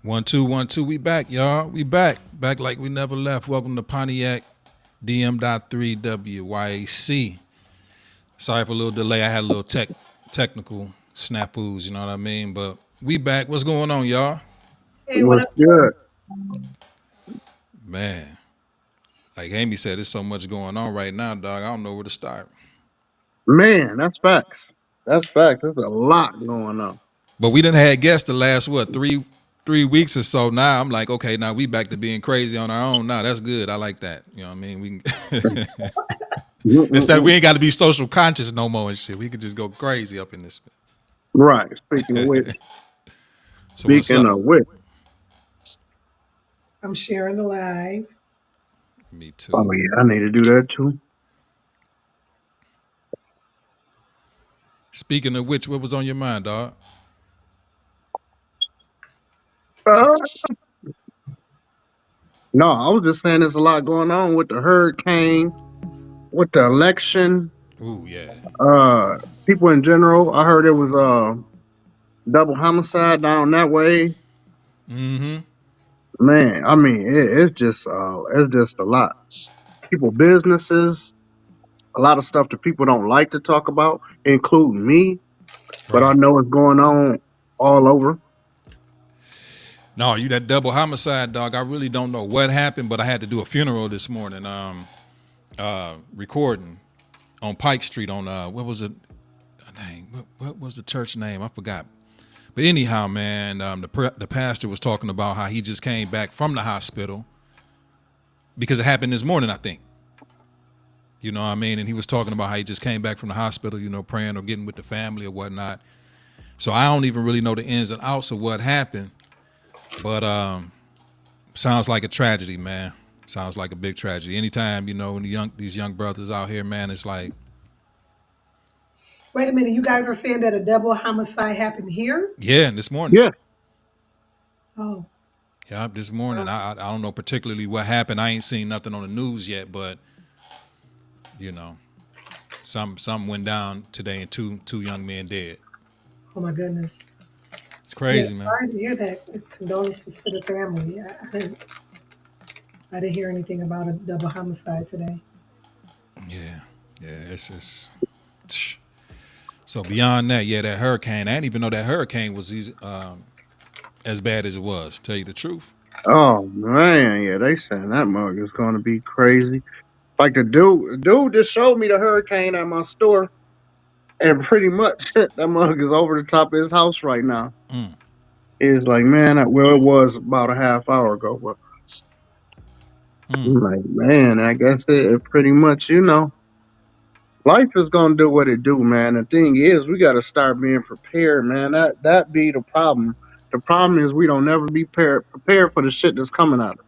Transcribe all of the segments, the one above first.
1 2 1 2. We back, y'all. We back. Back like we never left. Welcome to Pontiac DM.3 WYAC. Sorry for a little delay. I had a little technical snafus, you know what I mean? But we back. What's going on, y'all? Hey, what What's up? good? Man, like Amy said, there's so much going on right now, dog. I don't know where to start. Man, that's facts. That's facts. There's a lot going on. But we done had guests the last what three weeks or so. Now I'm like, okay, now we back to being crazy on our own. Now that's good. I like that. You know what I mean? We can instead we Mm-mm-mm. ain't got to be social conscious no more and shit. We could just go crazy up in this. Right. Speaking of which, So what's speaking up? of which, I'm sharing the live. Me oh too. yeah, I need to do that too. Speaking of which, what was on your mind, dog? Uh, no, I was just saying there's a lot going on with the hurricane, with the election, Ooh, yeah. uh, people in general. I heard it was double homicide down that way. Mm-hmm. Man, I mean, it's just a lot. People, businesses, a lot of stuff that people don't like to talk about, including me. But I Right. know it's going on all over. No, you that double homicide, dog. I really don't know what happened, but I had to do a funeral this morning. Recording on Pike Street on what was it? Name? What was the church name? I forgot. But anyhow, man, the pastor was talking about how he just came back from the hospital because it happened this morning, I think. You know what I mean? And he was talking about how he just came back from the hospital, you know, praying or getting with the family or whatnot. So I don't even really know the ins and outs of what happened, but sounds like a tragedy, man. Sounds like a big tragedy. Anytime, you know, when these young brothers out here, man, it's like, Wait a minute, you guys are saying that a double homicide happened here? yeah, this morning. Yeah. Oh, Yeah, this morning. wow. I don't know particularly what happened. I ain't seen nothing on the news yet, but you know, some went down today and two young men dead. Oh my goodness. It's Yeah, crazy, man. sorry to hear that. Condolences to the family. I didn't hear anything about a double homicide today. Yeah, yeah. It's so beyond that. Yeah, that hurricane. I didn't even know that hurricane was as bad as it was. Tell you the truth. Oh man, yeah, they saying that mug is gonna be crazy. Like the dude just showed me the hurricane at my store, and pretty much that mug is over the top of his house right now. Mm, It's like, man, well, it was about a half hour ago, but I'm mm. like, man, I guess it pretty much, life is gonna do what it do, man. The thing is, we gotta start being prepared, man. That be the problem. The problem is we don't never be prepared for the shit that's coming at us.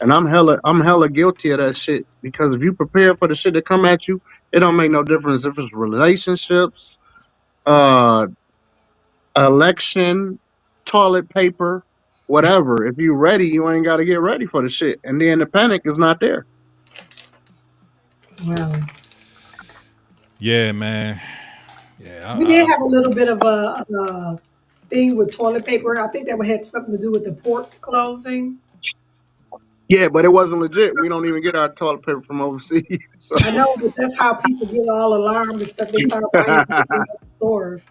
And I'm hella guilty of that shit because if you prepare for the shit that come at you, it don't make no difference if it's relationships, uh, election, toilet paper, whatever. If you ready, you ain't got to get ready for the shit, and then the panic is not there. Wow. Yeah, man. Yeah. We did have a little bit of a thing with toilet paper. I think that had something to do with the ports closing. Yeah, but it wasn't legit. We don't even get our toilet paper from overseas. So I know, but that's how people get all alarmed and stuff. They start buying everything at the stores.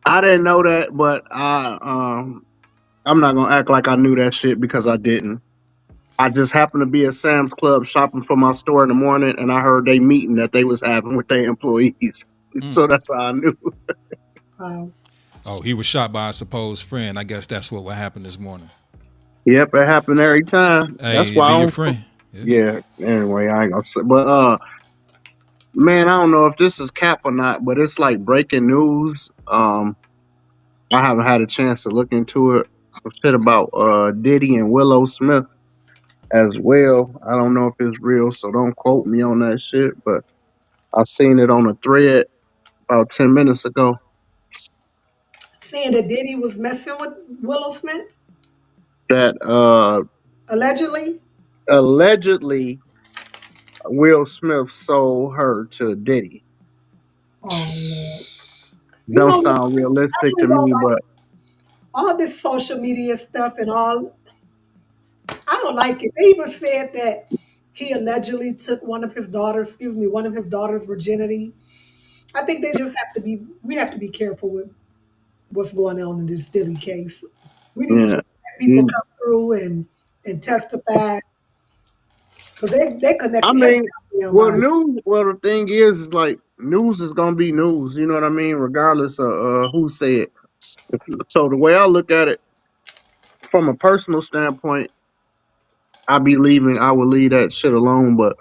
I didn't know that, but I'm not gonna act like I knew that shit because I didn't. I just happened to be at Sam's Club shopping for my store in the morning, and I heard they meeting that they was having with their employees. Mm. So that's how I knew. Wow. Oh, he was shot by a supposed friend. I guess that's what happened this morning. Yep, it happened every time. That's Hey, it why be I your don't. friend. Yeah. Yeah. Anyway, I ain't gonna say, but man, I don't know if this is cap or not, but it's like breaking news. I haven't had a chance to look into it. Some shit about Diddy and Willow Smith as well. I don't know if it's real, so don't quote me on that shit. But I seen it on a thread about 10 minutes ago Saying that Diddy was messing with Willow Smith, that allegedly. allegedly Will Smith sold her to Diddy. Oh Lord. You Don't know what? sound I realistic really to don't me, like. but all this social media stuff and all, I don't like it. They even said that he allegedly took one of his daughter's virginity. I think we have to be careful with what's going on in this Dilly case. We need to Yeah. let people Mm. come through and testify because they I connected mean, everybody on well, mine. news. Well, the thing is like news is gonna be news. You know what I mean, regardless of who said. So the way I look at it, from a personal standpoint, I would leave that shit alone. But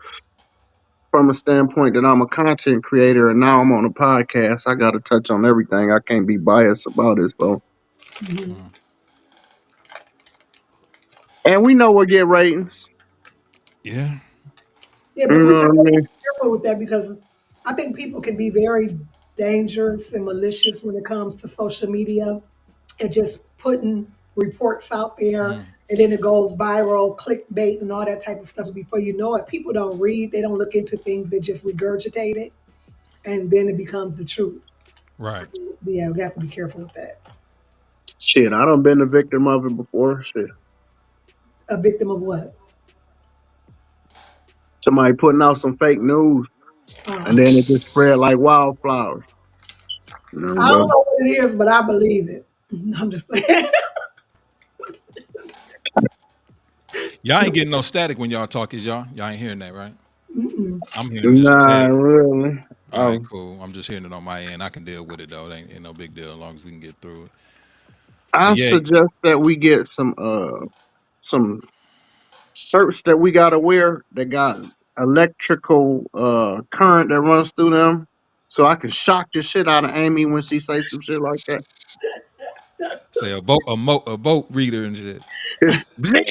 from a standpoint that I'm a content creator and now I'm on a podcast, I got to touch on everything. I can't be biased about it. So, Mhm. Mm. and we know we'll get ratings. Yeah, Yeah. yeah, You but we know what I have to be mean? careful with that because I think people can be very dangerous and malicious when it comes to social media and just putting reports out there Mm. and then it goes viral, clickbait and all that type of stuff. And before you know it, people don't read, they don't look into things, they just regurgitate it and then it becomes the truth. Right. Yeah, we have to be careful with that. Shit, I done been the victim of it before. Shit, A victim of what? somebody putting out some fake news Uh, and then it just spread like wildflowers. You know, I don't but know what it is, but I believe it. I'm just playing. Y'all ain't getting no static when y'all talk, is y'all? Y'all ain't hearing that, right? Mm-mm. I'm hearing just a nah, tad. really. All right, Um, cool. I'm just hearing it on my end. I can deal with it though. It ain't no big deal as long as we can get through it. I But yeah, suggest that we get some shirts that we gotta wear that got electrical current that runs through them, so I can shock the shit out of Amy when she say some shit like that. say a boat reader and shit. It's see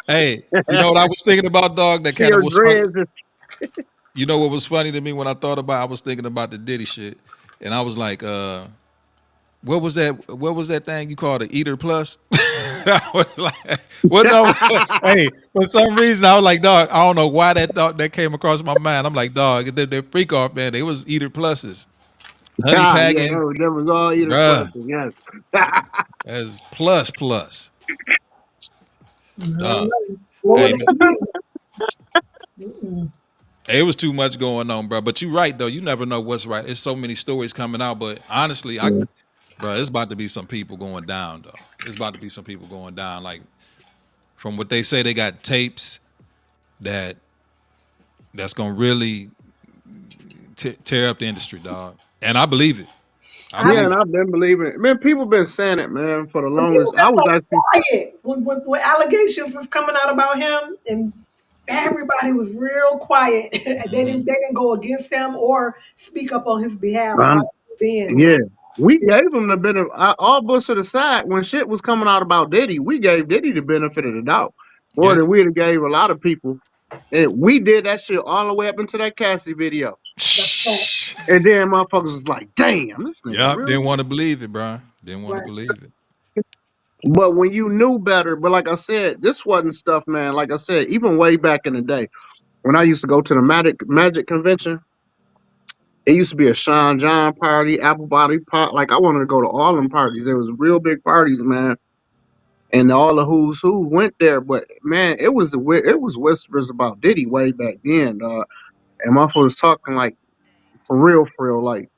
Hey, you know what I was thinking about, dog? That kind of her was funny. dreads. You know what was funny to me when I thought about? I was thinking about the Diddy shit, and I was like, what was that? What was that thing you called the Eater Plus? I was like, what? No, hey, for some reason I was like, dog. I don't know why that thought that came across my mind. I'm like, dog, they freak off, man. They was Eater Pluses, honey Ah, yeah, packing, that was all either bruh. plus. Yes. As plus plus, I don't dog. know. What would Hey, they be? Mm-mm. it was too much going on, bro. But you're right though. You never know what's right. It's so many stories coming out, but honestly, Yeah. bro, it's about to be some people going down though. It's about to be some people going down. Like from what they say, they got tapes that that's gonna really tear up the industry, dog. And I believe it. I I Yeah, believe and it. I've been believing it. Man, people been saying it, man, for the And people longest. I been was so actually quiet when allegations was coming out about him, and everybody was real quiet. Hmm. They didn't go against him or speak up on his behalf right then. yeah. We gave him the benefit. All bush to the side when shit was coming out about Diddy. We gave Diddy the benefit of the doubt more Yeah. than we'd have gave a lot of people. And we did that shit all the way up into that Cassie video. That's a fact. And then motherfuckers was like, "Damn, this nigga Yep. really." Didn't want to believe it, bro. Didn't want to Right. believe it. But when you knew better, but like I said, this wasn't stuff, man. Like I said, even way back in the day, when I used to go to the Magic convention, it used to be a Sean John party, Apple Body Pop. Like I wanted to go to all them parties. There was real big parties, man, and all the who's who went there. But man, it was whispers about Diddy way back then, and my was talking like for real. Like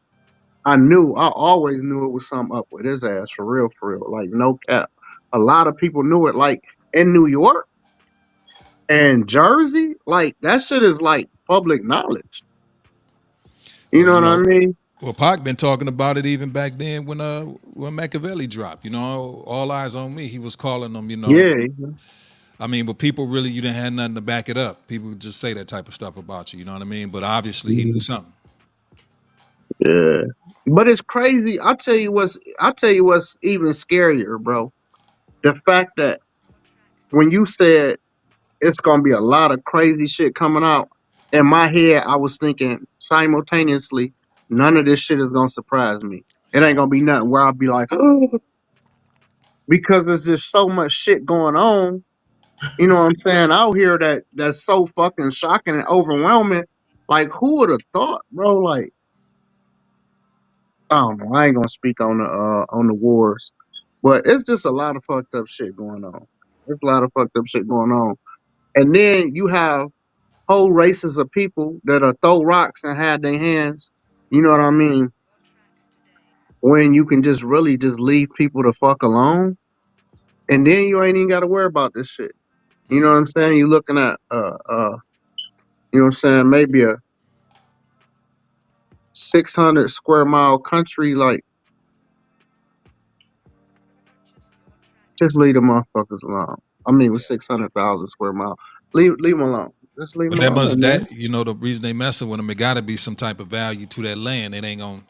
I always knew it was something up with his ass for real. Like no cap. A lot of people knew it. Like in New York and Jersey, like that shit is like public knowledge. You Well, know you what I know, mean? well, Pac been talking about it even back then when Machiavelli dropped. You know, all eyes on me. He was calling them. You know, Yeah, I mean, but people really you didn't have nothing to back it up. People just say that type of stuff about you. You know what I mean? But obviously he knew mhm, something. yeah. But it's crazy. I tell you what's even scarier, bro. The fact that when you said it's gonna be a lot of crazy shit coming out, in my head I was thinking simultaneously, none of this shit is gonna surprise me. It ain't Right. gonna be nothing where I'll be like, because there's just so much shit going on. You know what I'm saying? Out here that's so fucking shocking and overwhelming. Like, who would have thought, bro? Like, I don't know. I ain't gonna speak on the wars. But it's just a lot of fucked up shit going on. There's a lot of fucked up shit going on. And then you have whole races of people that'll throw rocks and have their hands. You know what I mean? When you can just really just leave people the fuck alone, and then you ain't even got to worry about this shit. You know what I'm saying? You're looking at you know what I'm saying? Maybe a 600 square mile country. Like, just leave the motherfuckers alone. I mean, with 600,000 square mile, leave them alone. Just leave But them that alone, must man. that the reason they messing with them, it got to be some type of value to that land. It ain't on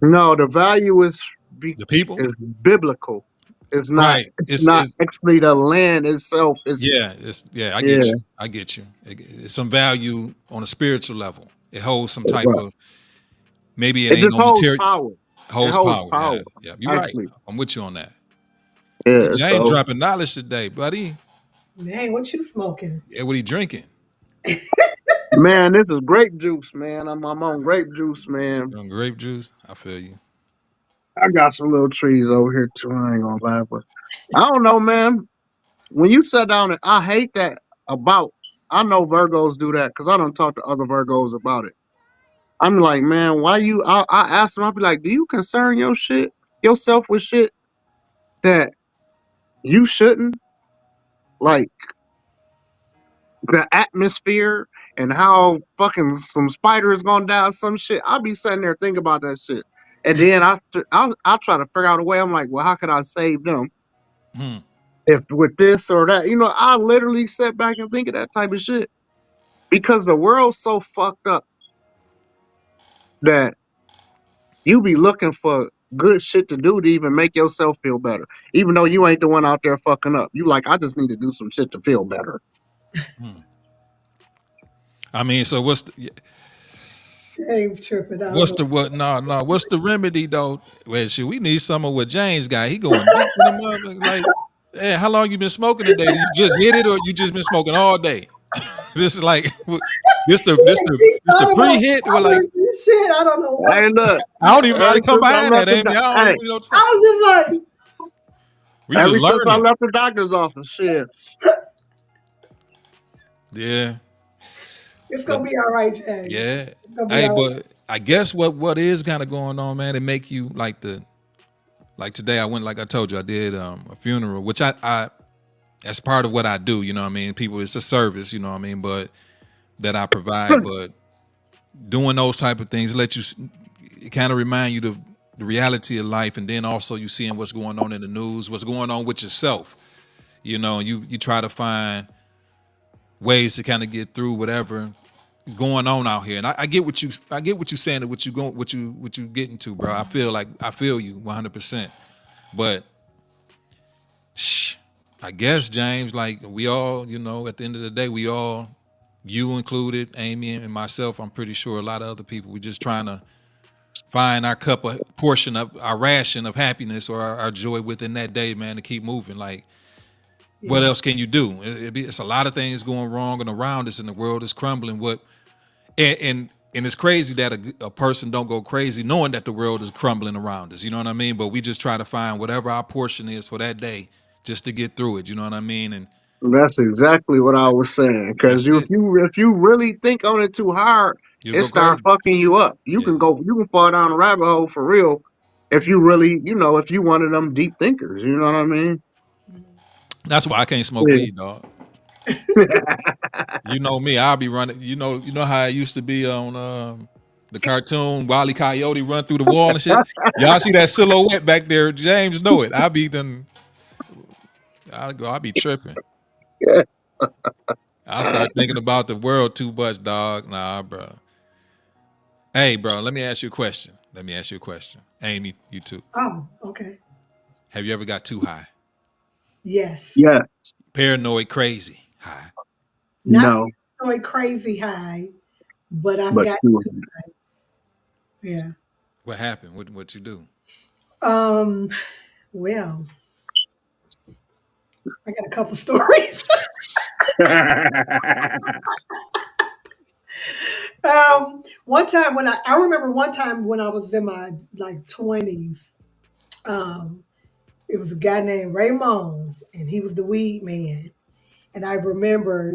No, the value the people, is biblical. It's not. right? It's not It's actually the land itself. Is yeah, it's yeah. I get yeah. you. I get you. It's some value on a spiritual level. It holds some type Right. of maybe it It ain't just no holds material. power. It Holds holds power. power. Yeah, yeah. You're right. Actually, I'm with you on that. Hey, yeah. James So, dropping knowledge today, buddy. Man, what you smoking? Yeah, what he drinking? man, this is grape juice, man. I'm on grape juice, man. You on grape juice? I feel you. I got some little trees over here too. I ain't gonna lie, but I don't know, man. When you sit down and I hate that about. I know Virgos do that because I don't talk to other Virgos about it. I'm like, man, why you? I ask them. I'll be like, do you concern yourself with shit that you shouldn't? Like the atmosphere and how fucking some spider is gonna die or some shit. I'll be sitting there thinking about that shit. And then I'll try to figure out a way. I'm like, well, how can I save them? Hmm. If with this or that, I literally sit back and think of that type of shit because the world's so fucked up that you be looking for good shit to do to even make yourself feel better, even though you ain't the one out there fucking up. You like, I just need to do some shit to feel better. Hmm. I mean, so James tripping. I don't what's know. the what? No, no. What's the remedy though? Well, shit, we need some of what James got. He going deep in the motherfucker. Like, hey, how long you been smoking today? Did you just hit it, or you just been smoking all day? This is like this the this the this I the don't know. pre-hit. We're I like, went through this shit. I don't know what. Hey, look, I don't even know how ever to come since I behind left that, Amy. I don't hey, even know. I was just like, We just ever since I learning. left the doctor's office, shit. Yeah, it's but gonna be all right, James. yeah. It's gonna be Hey, all right. but I guess what is kind of going on, man, it make you like today I went, like I told you, I did a funeral, which I that's part of what I do, you know what I mean? People, it's a service, you know what I mean, but that I provide, but doing those type of things let you it kind of remind you the reality of life, and then also you seeing what's going on in the news, what's going on with yourself, and you try to find ways to kind of get through whatever going on out here. And I get what you saying and what you getting to, bro. I feel you 100%. But shh, I guess James, like we all, at the end of the day, we all, you included, Amy and myself, I'm pretty sure a lot of other people, we just trying to find our cup of portion of our ration of happiness or our joy within that day, man, to keep moving. Like, what Yeah. else can you do? It's a lot of things going wrong and around us, and the world is crumbling. And it's crazy that a person don't go crazy knowing that the world is crumbling around us. You know what I mean? But we just try to find whatever our portion is for that day, just to get through it. You know what I mean? And That's exactly what I was saying. Because that's if it. you really think on it too hard, You it go start crazy. fucking you up. Yeah. You can fall down a rabbit hole for real. If you really, if you one of them deep thinkers, you know what I mean? That's why I can't smoke Yeah. weed, dog. You know me, I'll be running. You know how it used to be on the cartoon Wile E. Coyote run through the wall and shit. Y'all see that silhouette back there? James know it. I'll be tripping. Yeah. I start thinking about the world too much, dog. Nah, bro. Hey, bro, let me ask you a question. Amy, you too. Oh, okay. Have you ever got too high? Yes. Yeah. Paranoid, crazy high. Not No. going crazy high, but I've But got you yeah. What happened? What you do? Um. Well, I got a couple stories. One time when I remember one time when I was in my like 20s. Um, It was a guy named Raymond, and he was the weed man. And I remember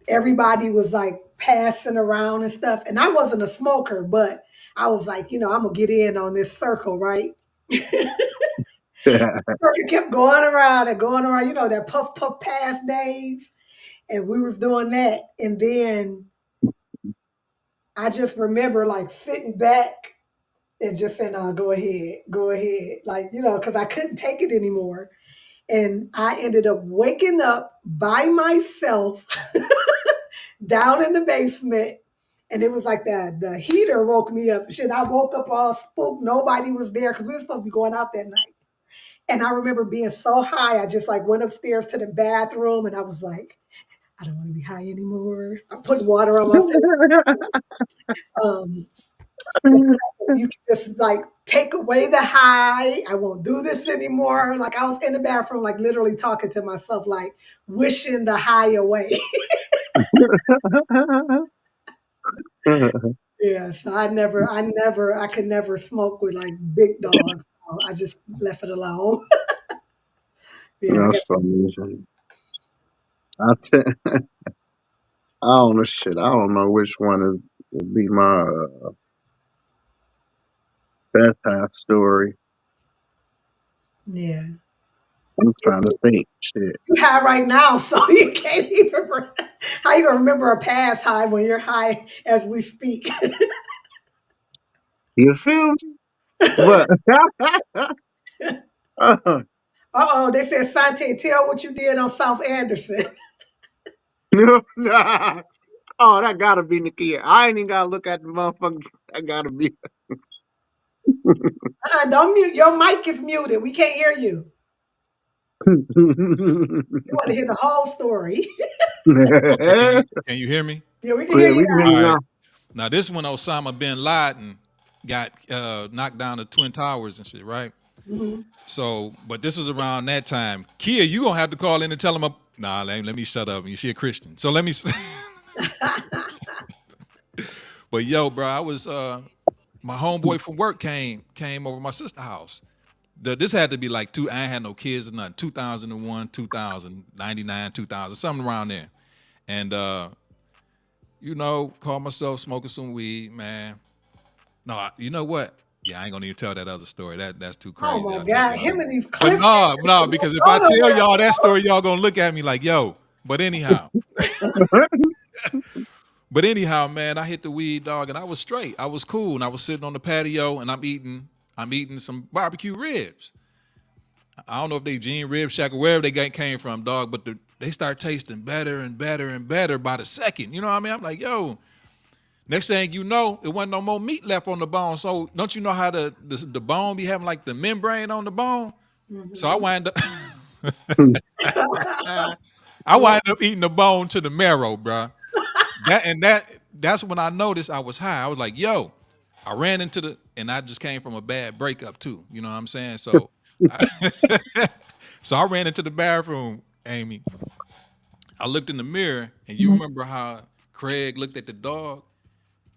everybody was like passing around and stuff. And I wasn't a smoker, but I was like, I'm gonna get in on this circle, right? Circle kept going around and going around, that puff puff pass days. And we was doing that. And then I just remember like sitting back and just saying, "Oh, go ahead, go ahead," like because I couldn't take it anymore. And I ended up waking up by myself down in the basement. And it was like that the heater woke me up. Shit, I woke up all spooked. Nobody was there because we were supposed to be going out that night. And I remember being so high, I just like went upstairs to the bathroom and I was like, I don't want to be high anymore. I put water on my face. Um, you can just like take away the high. I won't do this anymore. Like I was in the bathroom, like literally talking to myself, like wishing the high away. Yeah, so I could never smoke with like big dogs. So I just left it alone. Yeah, I got That's funny. I, think, I don't know shit. I don't know which one would be my best half story. yeah. I'm trying to think. Shit. You high right now, so you can't even. How you gonna remember a past high when you're high as we speak? You feel me? But Uh-oh, they said Sante, tell what you did on South Anderson. oh, that gotta be Nakia. I ain't even gotta look at the motherfucker. That gotta be. Don't mute. Your mic is muted. We can't hear you. You want to hear the whole story. Okay, can you yeah, can you hear me? Yeah, we can hear you we can hear All you right. now. Now this one, Osama bin Laden got knocked down the Twin Towers and shit, right? now. Mhm. So, but this was around that time. Kia, you gonna have to call in and tell him. Nah, let me shut up. She a Christian, so let me. But yo, bro, I was my homeboy from work came over my sister's house. This had to be like I ain't had no kids or nothing. 2001, 2000, 99, 2000, something around there. And called myself smoking some weed, man. No, you know what? Yeah, I ain't gonna even tell that other story. That's too Oh crazy. my I'll tell God, y'all. him and these But cliff. no, because if I tell y'all that story, y'all gonna look at me like, yo. But anyhow, man, I hit the weed, dog, and I was straight. I was cool, and I was sitting on the patio, and I'm eating some barbecue ribs. I don't know if they Gene Rib Shack or wherever they came from, dog, but they start tasting better and better and better by the second. You know what I mean? I'm like, yo. Next thing you know, it wasn't no more meat left on the bone. So don't you know how the bone be having like the membrane on the bone? So I Mhm. wind up I wind up eating the bone to the marrow, bro. That's when I noticed I was high. I was like, yo, I ran into and I just came from a bad breakup too. You know what I'm saying? So so I ran into the bathroom, Amy. I looked in the mirror, and you remember how Craig looked at the dog,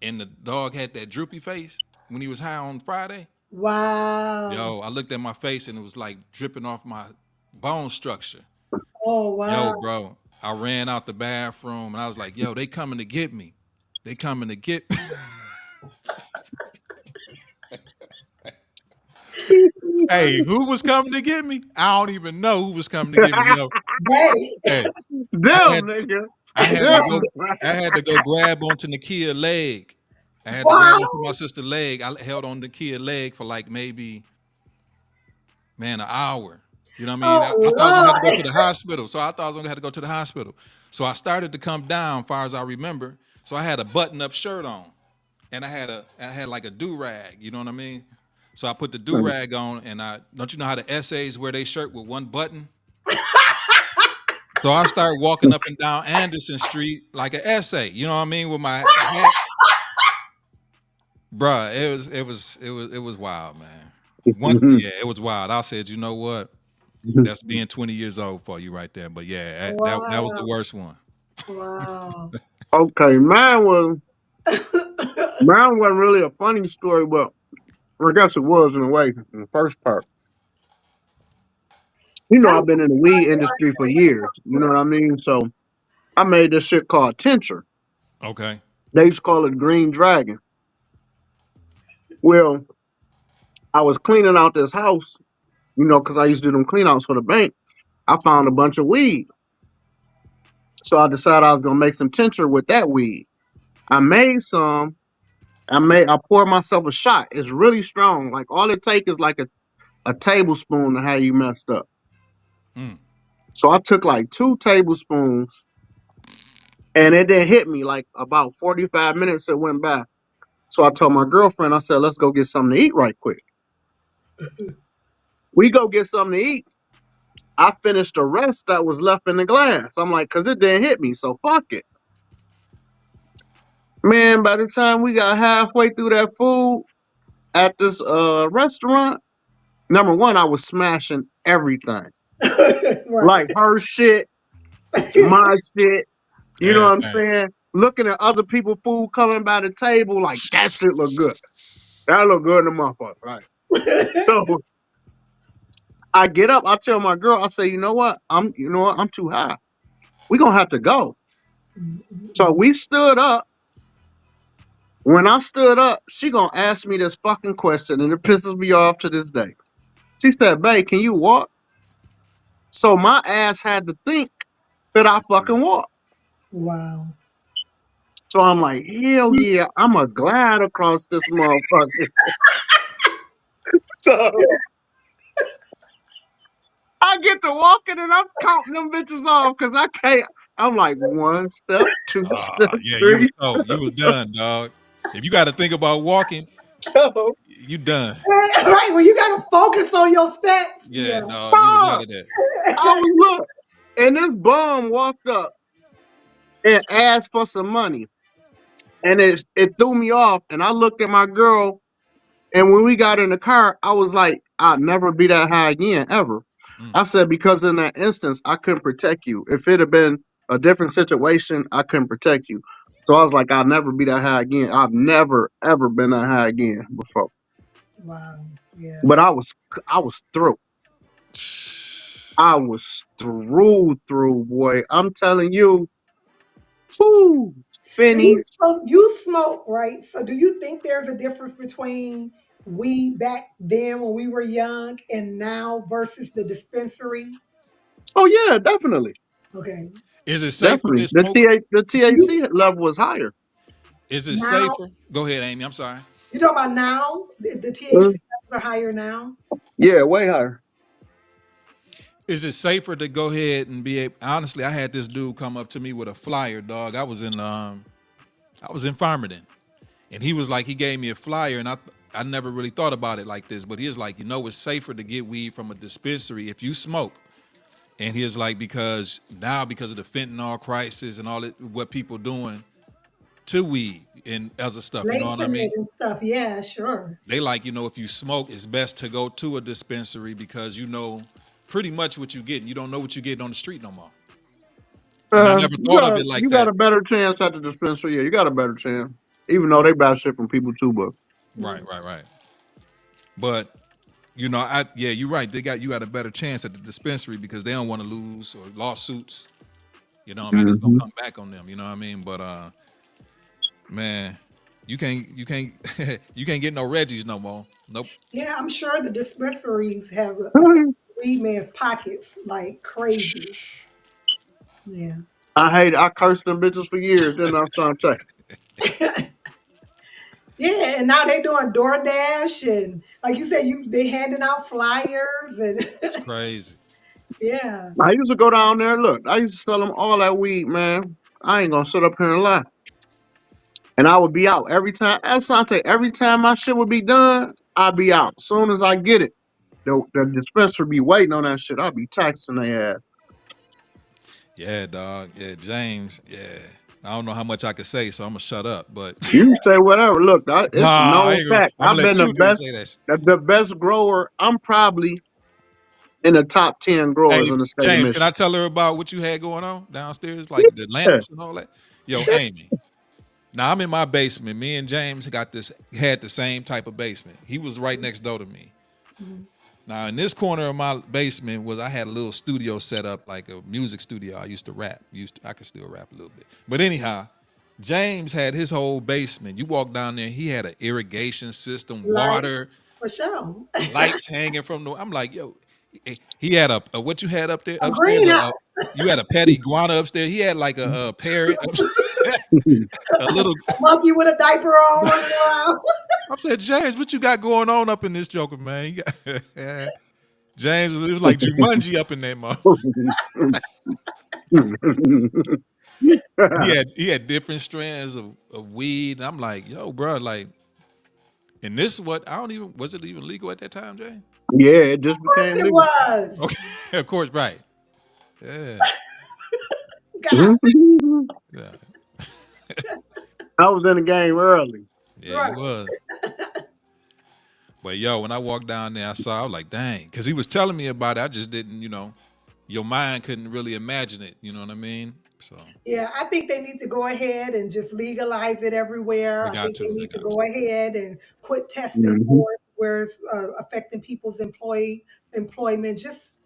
and the dog had that droopy face when he was high on Friday? Wow. Yo, I looked at my face, and it was like dripping off my bone structure. Oh Yo, wow. bro, I ran out the bathroom, and I was like, yo, they coming to get me. They coming to get me. Hey, who was coming to get me? I don't even know who was coming to get me. Yo, Hey. hey, I had Damn, nigga. I had to Damn. go. I had to go grab onto Nakia's leg. I had to grab onto my Wow. sister's leg. I held on to Nakia's leg for like maybe, man, an hour. You know what I mean? I Oh thought I was gonna have to go Lord. to the hospital. So I thought I was gonna have to go to the hospital. So I started to come down, far as I remember. So I had a button-up shirt on, and I had like a do rag. You know what I mean? So I put the do rag on, and I don't you know how the essays wear their shirt with one button? So I started walking up and down Anderson Street like an essay. You know what I mean? With my hat, bruh. It was wild, man. Yeah, it was wild. I said, you know what? That's being 20 years old for you right there. But yeah, that was the Wow. worst one. Wow. okay, mine wasn't really a funny story, but I guess it was in a way in the first part. You know, I I've was been in the weed industry for years. You know what I mean? So I made this shit called tincture. Okay. They used to call it Green Dragon. Well, I was cleaning out this house, you know, because I used to do them clean outs for the bank. I found a bunch of weed. So I decided I was gonna make some tincture with that weed. I made some. I poured myself a shot. It's really strong. Like all it takes is like a tablespoon to have you messed up. Mm. So I took like 2 tablespoons and it didn't hit me. Like about 45 minutes it went by. So I told my girlfriend, I said, let's go get something to eat right quick. We go get something to eat. I finished the rest that was left in the glass. I'm like, cause it didn't hit me, so fuck it. Man, by the time we got halfway through that food at this restaurant, number one, I was smashing everything. right. Like her shit, my shit, you know Yeah, what I'm same. saying? Looking at other people's food coming by the table, like that shit look good. That look good in the motherfucker, right? So I get up, I tell my girl, I say, you know what, I'm too high. We gonna have to go. So we stood up. When I stood up, she gonna ask me this fucking question, and it pisses me off to this day. She said, "Babe, can you walk?" So my ass had to think that I fucking walk. Wow. So I'm like, hell yeah, I'm a glide across this motherfucker. So I get to walking and I'm counting them bitches off because I can't. I'm like one step, two step, Yeah, three. you was done, dog. If you got to think about walking, So you done. Right. Well, you got to focus on your steps. Yeah, Yeah. dog, you was out fuck. of there. I was look, and this bum walked up and asked for some money. And it threw me off. And I looked at my girl, and when we got in the car, I was like, I'll never be that high again, ever. Mm. I said, because in that instance, I couldn't protect you. If it had been a different situation, I couldn't protect you. So I was like, I'll never be that high again. I've never, ever been that high again before. Wow. Yeah. But I was through. I was through, boy. I'm telling you, whoo, Finnies. So you smoke, right? So do you think there's a difference between weed back then when we were young and now versus the dispensary? Oh yeah, definitely. Okay. Is it safer Definitely. to smoke? The Do you THC level was higher. Is it now safer? Go ahead, Amy. I'm sorry. you talk about now? The Mm, THC levels are higher now? yeah, way higher. Is it safer to go ahead and be able? Honestly, I had this dude come up to me with a flyer, dog. I was in Farmington, and he was like, he gave me a flyer, and I never really thought about it like this, but he was like, it's safer to get weed from a dispensary if you smoke. And he was like, because now because of the fentanyl crisis and all it, what people doing to weed and other stuff, you know what I Lacing mean? it and stuff. Yeah, sure. They like, if you smoke, it's best to go to a dispensary because you know pretty much what you're getting. You don't know what you're getting on the street no more. And I never thought of it like You got that. a better chance at the dispensary. Yeah, you got a better chance. Even though they buy shit from people too, but Right, right, right. But you're right. You got a better chance at the dispensary because they don't want to lose or lawsuits. You know what I mean? It's gonna hmm come back on them. You know what I mean? But man, you can't you can't get no Reggies no more. Nope. Yeah, I'm sure the dispensaries have weed man's pockets like crazy. Yeah. I cursed them bitches for years. Then I started saying, Yeah, and now they doing DoorDash and like you said, they handing out flyers and It's crazy. yeah. I used to go down there. Look, I used to sell them all that weed, man. I ain't gonna sit up here and lie. And I would be out every time. Asante, every time my shit would be done, I'd be out. As soon as I get it, the dispenser be waiting on that shit. I'd be taxing their ass. Yeah, dog. Yeah, James. Yeah. I don't know how much I could say, so I'm gonna shut up. But You can say whatever. Look, it's nah, I known ain't gonna. fact. I'm I've gonna been let the you do best, say that. the best grower. I'm probably in the top 10 growers Hey, in the state of James, can I Michigan. tell her about what you had going on downstairs, like the Yeah. lamps and all that? Yo, Amy. Now I'm in my basement. Me and James had the same type of basement. He was right next door to me. Mhm. Now in this corner of my basement was I had a little studio set up like a music studio. I used to rap. I could still rap a little bit. But anyhow, James had his whole basement. You walk down there, he had an irrigation system, Like water, for sure. lights hanging from the. I'm like, yo, he had a what you had up there A upstairs. greenhouse. You had a pet iguana upstairs. He had like a parrot, a little. A monkey with a diaper on running around. I said, James, what you got going on up in this joker, man? James, it was like Jumanji up in there, man. He had different strands of weed, and I'm like, yo, bro, like, and this what I don't even was it even legal at that time, James? Yeah, it just Of course became it legal. was. Okay, of course, right. Yeah, God. yeah, I was in the game early. yeah, he Right. was. But yo, when I walked down there, I was like, dang, because he was telling me about it. I just didn't, your mind couldn't really imagine it. You know what I mean? So Yeah, I think they need to go ahead and just legalize it everywhere. they I got think they to, they need to got to. go ahead and quit testing Hmm. for it where it's affecting people's employment. Just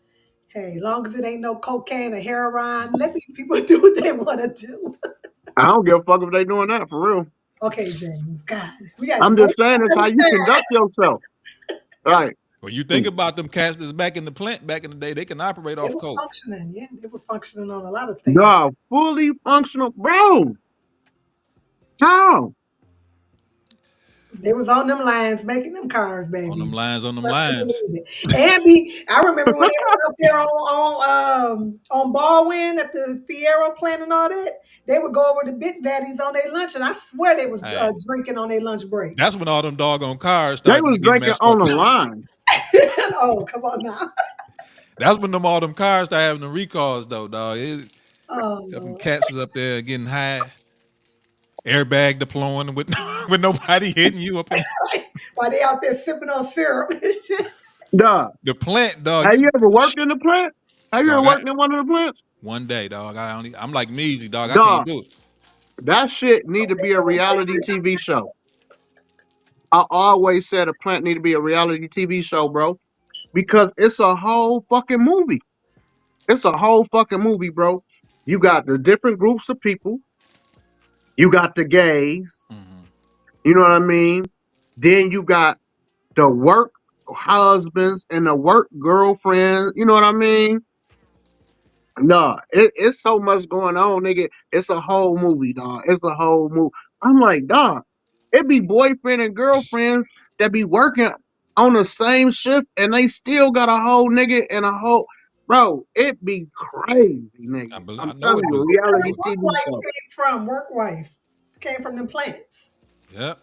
hey, long as it ain't no cocaine or heroin, let these people do what they want to do. I don't give a fuck if they doing that for real. Okay, James. God, we got to I'm vote. just saying it's how you conduct yourself. Right. Well, you think about them cats that's back in the plant back in the day, they can operate They off was coke. functioning. Yeah, they were functioning on a lot of things. Dog, fully functional. Bro, how? They was on them lines making them cars, On them baby. lines, on them Trust and lines. believe it. And I remember when they were out there on Baldwin at the Fiero plant and all that. They would go over to Big Daddy's on their lunch, and I swear they was Hey, drinking on their lunch break. that's when all them doggone cars They started was to get drinking messed on up. the line. Oh, come on now. That's when all them cars started having the recalls though, dog. Oh Them Lord. cats is up there getting high, airbag deploying with with nobody hitting you up in While they out there sipping on syrup and shit. Dog, the plant, dog. have you ever worked in the plant? Have you ever Dog, worked in one of the plants? one day, dog. I'm like Measy, dog. I can't Dog, do it. that shit need to be a reality TV show. I always said a plant need to be a reality TV show, bro, because it's a whole fucking movie. It's a whole fucking movie, bro. You got the different groups of people. You got the gays. Hmm. You know what I mean? Then you got the work husbands and the work girlfriends. You know what I mean? No, it's so much going on, nigga. It's a whole movie, dog. It's a whole movie. I'm like, dog, it be boyfriend and girlfriends that be working on the same shift and they still got a whole nigga and a whole bro. It be crazy, nigga. I I'm know telling it you, do. That's where reality the work TV wife show. came from. Work wife came from them plants. Yep.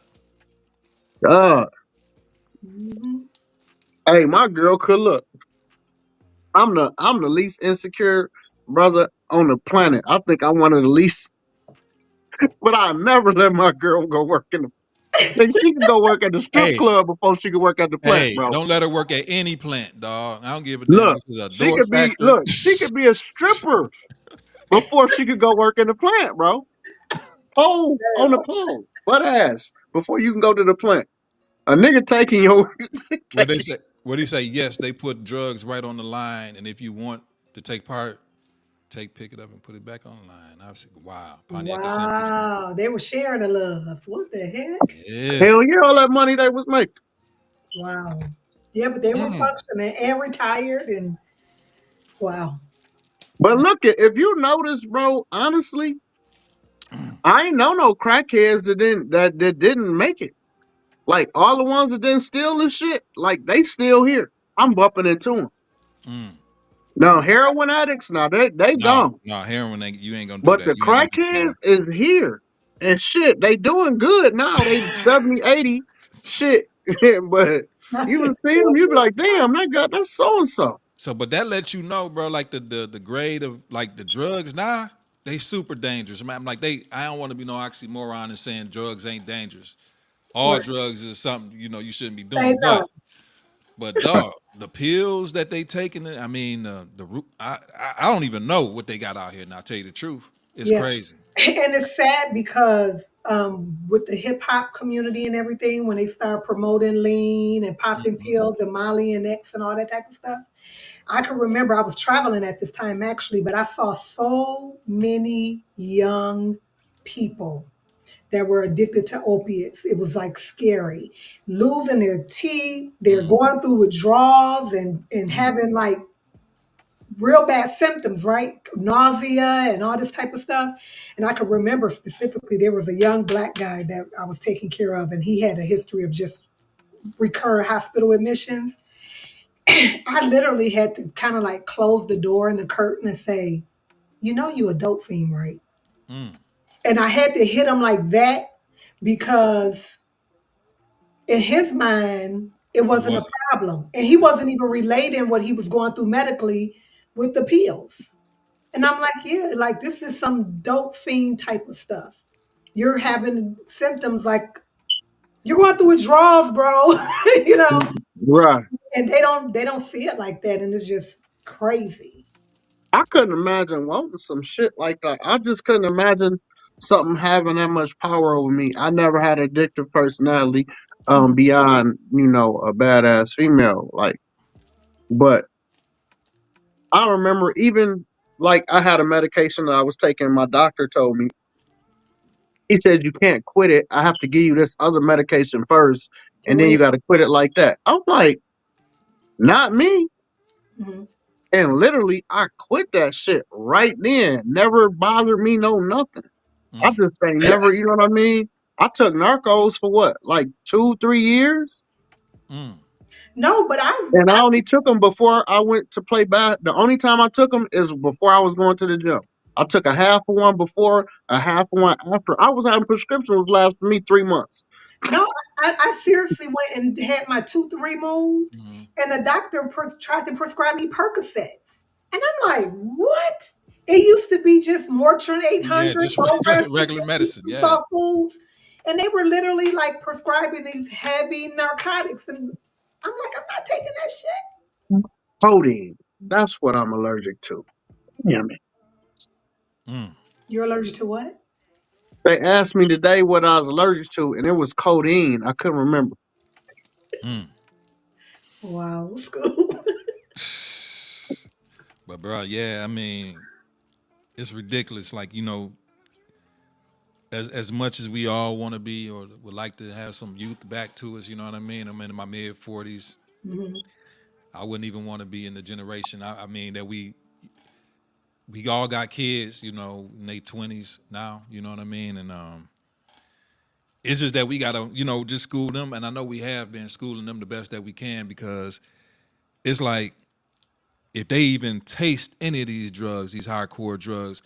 Dog. Hmm. Hey, my girl could look. I'm the least insecure brother on the planet. I think I'm one of the least, but I never let my girl go work in the. Think she can go work at the strip Hey, club before she can work at the plant, hey, bro. don't let her work at any plant, dog. I don't give a damn Look, if it's a door factory. she could be a stripper before she could go work in the plant, bro. Pole on the pole, butt ass before you can go to the plant. A nigga taking your What they taking, say? What do you say? Yes, they put drugs right on the line, and if you want to take part, pick it up and put it back on the line. I was like, wow, Pontiac is something. Wow, they were sharing the love. What the heck? Yeah. hell yeah, all that money they was making. Wow. Yeah, but they were Mm. functioning and retired, and wow. But look, if you notice, bro, honestly, I ain't know no crackheads that didn't make it. Like all the ones that didn't steal this shit, like they still here. I'm bumping into them. Mm. Now heroin addicts, now they No, gone. no, heroin. You ain't gonna do But that. the You ain't gonna get crackheads far. is here. And shit, they doing good now. They 70, 80, shit. But you would see them, you be like, damn, that's so and so. So, but that lets you know, bro. Like the grade of like the drugs now, they super dangerous. I'm like I don't want to be no oxymoron and saying drugs ain't dangerous. All Right. drugs is something you shouldn't be They doing. know. But dog, the pills that they taking, I mean, I don't even know what they got out here. Now, tell you the truth. It's Yeah. crazy. And it's sad because with the hip hop community and everything, when they start promoting lean and popping Hmm. pills and Molly and X and all that type of stuff, I can remember I was traveling at this time actually, but I saw so many young people that were addicted to opiates. It was like scary. Losing their teeth, they're Mm, going through withdrawals and mm, having like real bad symptoms, right? Nausea and all this type of stuff. And I can remember specifically there was a young black guy that I was taking care of, and he had a history of just recurrent hospital admissions. I literally had to kind of like close the door and the curtain and say, you know, you a dope fiend, right? mm. And I had to hit him like that because in his mind, it It wasn't a wasn't. problem. And he wasn't even relating what he was going through medically with the pills. And I'm like, yeah, like this is some dope fiend type of stuff. You're having symptoms like you're going through withdrawals, bro. you know, Right. and they don't see it like that, and it's just crazy. I couldn't imagine wanting some shit like that. I just couldn't imagine something having that much power over me. I never had addictive personality, Mhm, beyond a badass female. Like, but I remember even like I had a medication that I was taking. My doctor told me, he said you can't quit it. I have to give you this other medication first, and then mhm, you got to quit it like that. I'm like, not me. mhm. And literally, I quit that shit right then. Never bothered me, no nothing. I Mm, just ain't never, you know what I mean? I took narcos for what, like 2, 3 years? No, but And I only took them before I went to play bad. The only time I took them is before I was going to the gym. I took a half of one before, a half of one after. I was having prescriptions lasting me 3 months. no, I seriously went and had my tooth removed, mm. and the doctor tried to prescribe me Percocets, and I'm like, what? It used to be just Motrin Yeah, 800, just low resting regular medicine. Yeah. soft foods, and they were literally like prescribing these heavy narcotics, and I'm like, I'm not taking that shit. Codeine. That's what I'm allergic to. Damn it. Mm, You're allergic to what? They asked me today what I was allergic to, and it was codeine. I couldn't remember. mm. Wow, school. But bro, yeah, I mean, it's ridiculous. Like as much as we all want to be or would like to have some youth back to us, you know what I mean? I'm in my mid 40s. Mhm. I wouldn't even want to be in the generation. I mean that we all got kids, in their 20s now. You know what I mean? And it's just that we gotta, just school them. And I know we have been schooling them the best that we can because it's like if they even taste any of these drugs, these hardcore drugs,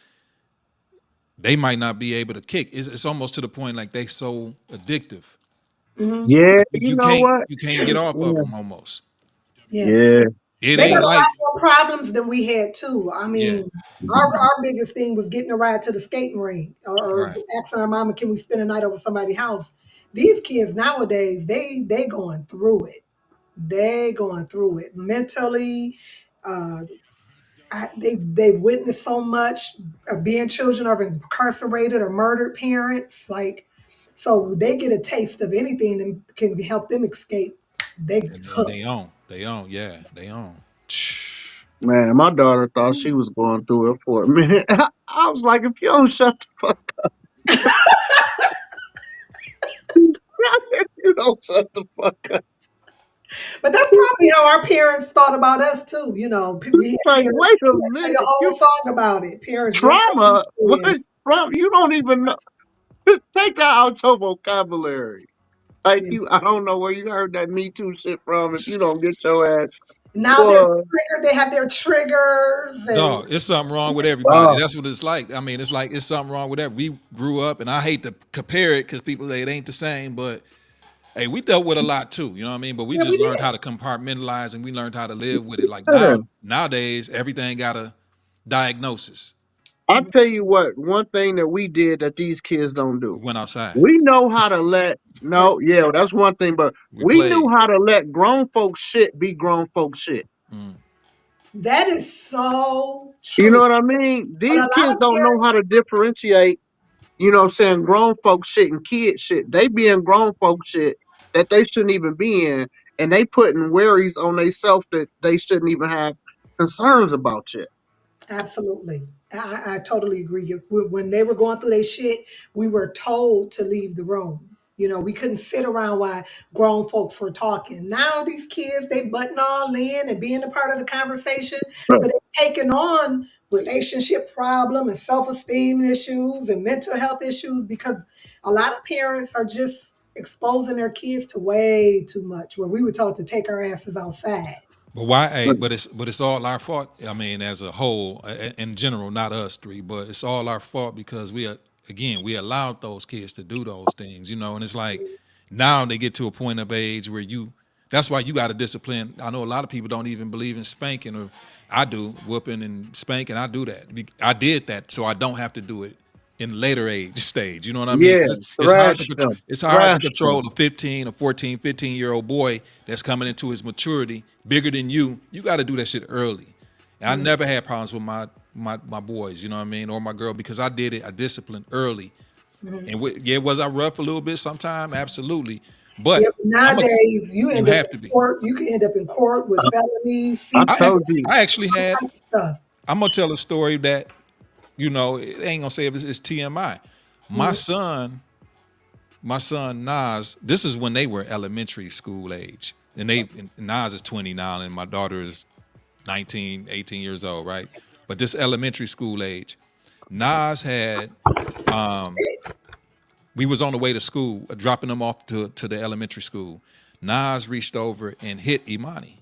they might not be able to kick. It's almost to the point like they so addictive. Mhm. Yeah, Like you, you you know can't what? you can't get off of Yeah. them almost. Yeah. Yeah. It They got ain't a like lot more problems than we had too. I yeah, mean, our biggest thing was getting a ride to the skating rink or right. asking our mama, can we spend a night over somebody's house? These kids nowadays, they going through it. They going through it mentally. Uh, they've witnessed so much of being children of incarcerated or murdered parents. Like, so they get a taste of anything that can help them escape. They And they hooked. own, they own, yeah, they own. Man, my daughter thought she was going through it for a minute. I was like, if you don't shut the fuck up, if you don't shut the fuck up. But that's probably how our parents thought about us too. You know, we had Like, parents wait a that made a minute. whole You song about it. Parents just like trauma? we What did. trauma? You don't even know. Take that out your vocabulary. Like Yeah. I don't know where you heard that Me Too shit from if you don't get your ass. Now they're Boy, triggered. They have their triggers, and Dog, it's something wrong with everybody. oh, That's what it's like. I mean, it's like it's something wrong with every. We grew up, and I hate to compare it because people say it ain't the same, but hey, we dealt with a lot too. You know what I mean? But we yeah, we just learned did. how to compartmentalize, and we learned how to live with it. Like yeah. nowadays, everything got a diagnosis. I tell you what, one thing that we did that these kids don't do. We went outside. We know how to let Right. no, yeah, that's one thing, but We we knew played. how to let grown folks shit be grown folks shit. Mm. That is so You know true. what I mean? But a These lot kids of don't know parents, how to differentiate, you know what I'm saying, grown folk shit and kid shit. They be in grown folk shit that they shouldn't even be in, and they putting worries on themselves that they shouldn't even have concerns about shit. absolutely. I totally agree. When they were going through their shit, we were told to leave the room. You know, we couldn't sit around while grown folks were talking. Now these kids, they button all in and being a part of the conversation, but they're taking on relationship problem and self-esteem issues and mental health issues because a lot of parents are just exposing their kids to way too much. Where we were told to take our asses outside. But why? Hey, but it's all our fault. I mean, as a whole, in general, not us three, but it's all our fault because we are again we allowed those kids to do those things, and it's like now they get to a point of age where you. That's why you got to discipline. I know a lot of people don't even believe in spanking, or I do whooping and spanking. I do that. I did that, so I don't have to do it in later age stage. You know what I mean? Yeah, Because it's hard to thrash them, it's hard to thrash them. control a 15, a 14, 15-year old boy that's coming into his maturity bigger than you. You got to do that shit early. And I Mhm. never had problems with my boys, you know what I mean, or my girl because I did it. I disciplined early. Mhm. And yeah, was I rough a little bit sometime? Absolutely. But Yep. I'm a Nowadays, you you end up have in to be. court. You can end up in court with felonies, I I told CPS, you. I actually all had. type of stuff. I'm gonna tell a story that it ain't gonna say if it's TMI. My Mhm. son my son Nas, this is when they were elementary school age. And Nas is 20 now, and my daughter is 19, 18 years old, right? But this elementary school age, Nas had, we was on the way to school, dropping them off to the elementary school. Nas reached over and hit Imani.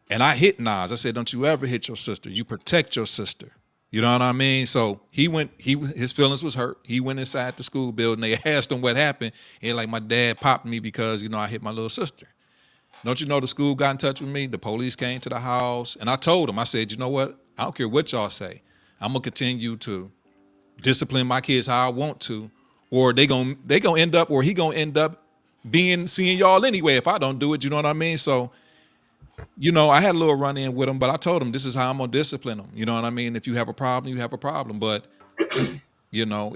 And I hit Nas. I said, "Don't you ever hit your sister. You protect your sister." You know what I mean? So he went. His feelings was hurt. He went inside the school building. They asked him what happened, and like my dad popped me because I hit my little sister. Don't you know the school got in touch with me? The police came to the house, and I told them. I said, "You know what? I don't care what y'all say. I'm gonna continue to discipline my kids how I want to, or they gonna end up, or he gonna end up being seeing y'all anyway if I don't do it." You know what I mean? So I had a little run in with him, but I told him this is how I'm gonna discipline them. You know what I mean? If you have a problem, you have a problem. But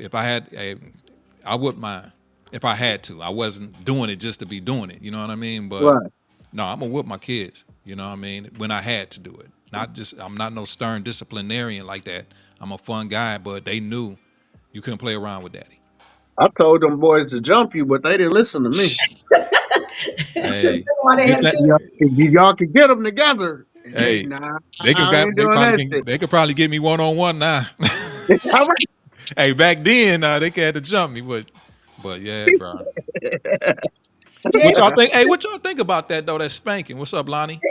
if I wouldn't mind if I had to. I wasn't doing it just to be doing it. You know what I mean? But Right. no, I'm gonna whip my kids. You know what I mean? When I had to do it, not just I'm not no stern disciplinarian like that. I'm a fun guy, but they knew you couldn't play around with daddy. I told them boys to jump you, but they didn't listen to me. Should have Hey, been why they get had a that. Y'all, chance. y'all could get them together. And they, Hey, nah, they could I got ain't doing that shit. they could probably get me 1-on-1 now. All right. Hey, back then they had to jump me, but yeah, bro. Yeah, What y'all think? Hey, what y'all think about that though? That spanking. What's up, Lonnie?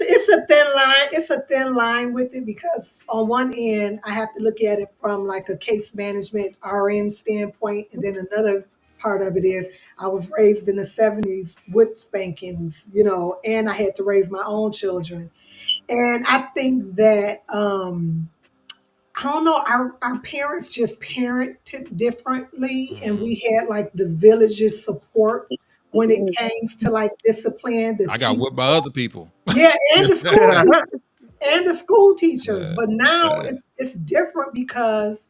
it's a thin line. It's a thin line with it because on one end, I have to look at it from like a case management RN standpoint, and then another part of it is I was raised in the '70s with spankings, and I had to raise my own children, and I think that I don't know, our parents just parented differently, and we had like the village's support when it came to like discipline, the I got teachers. whipped by other people. Yeah, and the school teachers. Yeah, But now yeah. it's different because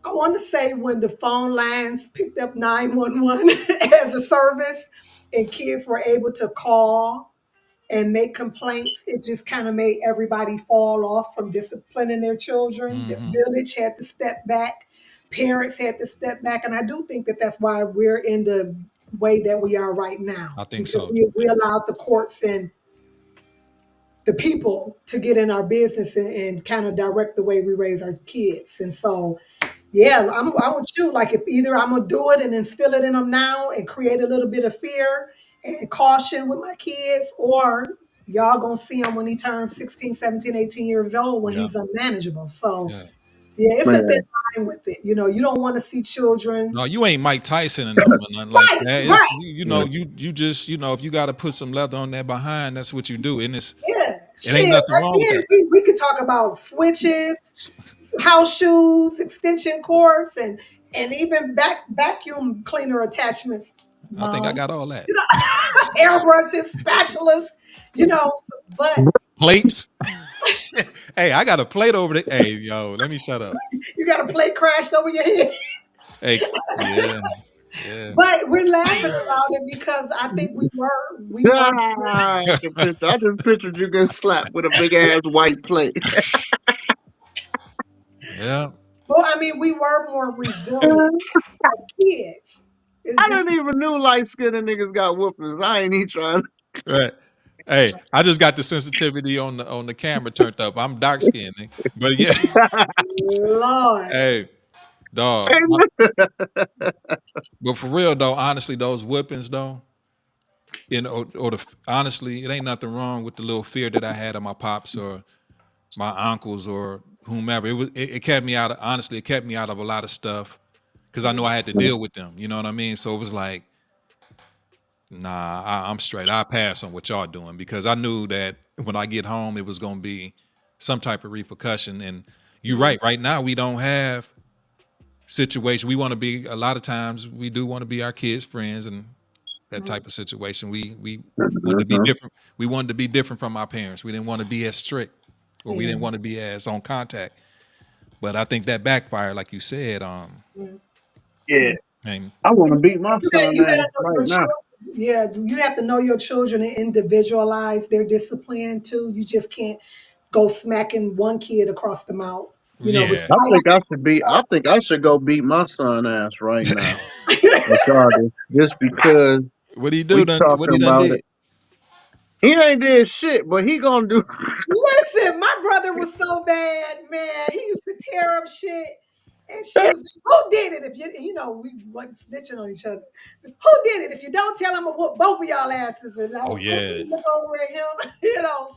I want to say when the phone lines picked up 911 as a service and kids were able to call and make complaints, it just kind of made everybody fall off from disciplining their children. The Hmm. village had to step back, parents had to step back, and I do think that that's why we're in the way that we are right now I think because so we too. allowed the courts and the people to get in our business and kind of direct the way we raise our kids. And so, yeah, I'm with you. Like if either I'm gonna do it and instill it in them now and create a little bit of fear and caution with my kids, or y'all gonna see him when he turns 16, 17, 18 years old when Yeah, he's unmanageable. So yeah. yeah, it's a thin Man, line with it. You don't want to see children. No, you ain't Mike Tyson and them or nothing like Right, that. It's right. you yeah. know you just if you got to put some leather on that behind, that's what you do, and Yeah. it ain't Shit. nothing wrong with Again, that. we could talk about switches, house shoes, extension cords, and even vacuum cleaner attachments, I think I mom. got all that. You know, hairbrushes, spatulas, you know, but Plates. Hey, I got a plate over there. Hey, yo, let me shut up. You got a plate crashed over your head. Hey, yeah, yeah. But we're laughing about it because I think we were. Ah, I just pictured you getting slapped with a big ass white plate. Yeah, Well, I mean, we were more resilient as kids. It's I just didn't even knew light skinned niggas got whoopings. I ain't even trying. right. Hey, I just got the sensitivity on the camera turned up. I'm dark skinned, but yeah. Lord. Hey, dog. But for real though, honestly, those whippings though, honestly, it ain't nothing wrong with the little fear that I had of my pops or my uncles or whomever. It kept me out of honestly, it kept me out of a lot of stuff because I knew I had to deal with them. You know what I mean? So it was like, nah, I'm straight. I pass on what y'all doing because I knew that when I get home, it was gonna be some type of repercussion. And you're right. Right now, we don't have situation. We want to be a lot of times we do want to be our kids' friends and that type of situation. We wanted to be Mhm. different. We wanted to be different from our parents. We didn't want to be as strict, or we Yeah. didn't want to be as on contact. But I think that backfired, like you said. Yeah. Yeah, Yeah. And I want to beat my son You gotta ass know right your now. children. Yeah, you have to know your children and individualize their discipline too. You just can't go smacking one kid across the mouth. But yeah, I you think I should be. I think I should go beat my son ass right now. might have. Regardless, just because what he do? we What talking he done about it. did? He ain't did shit, but he gonna do. Listen, my brother was so bad, man. He used to tear up shit. And she was, who did it? If we wasn't snitching on each other. Who did it? If you don't tell him, I'm gonna whoop both of y'all asses. And I Oh would yeah, quickly look over at him,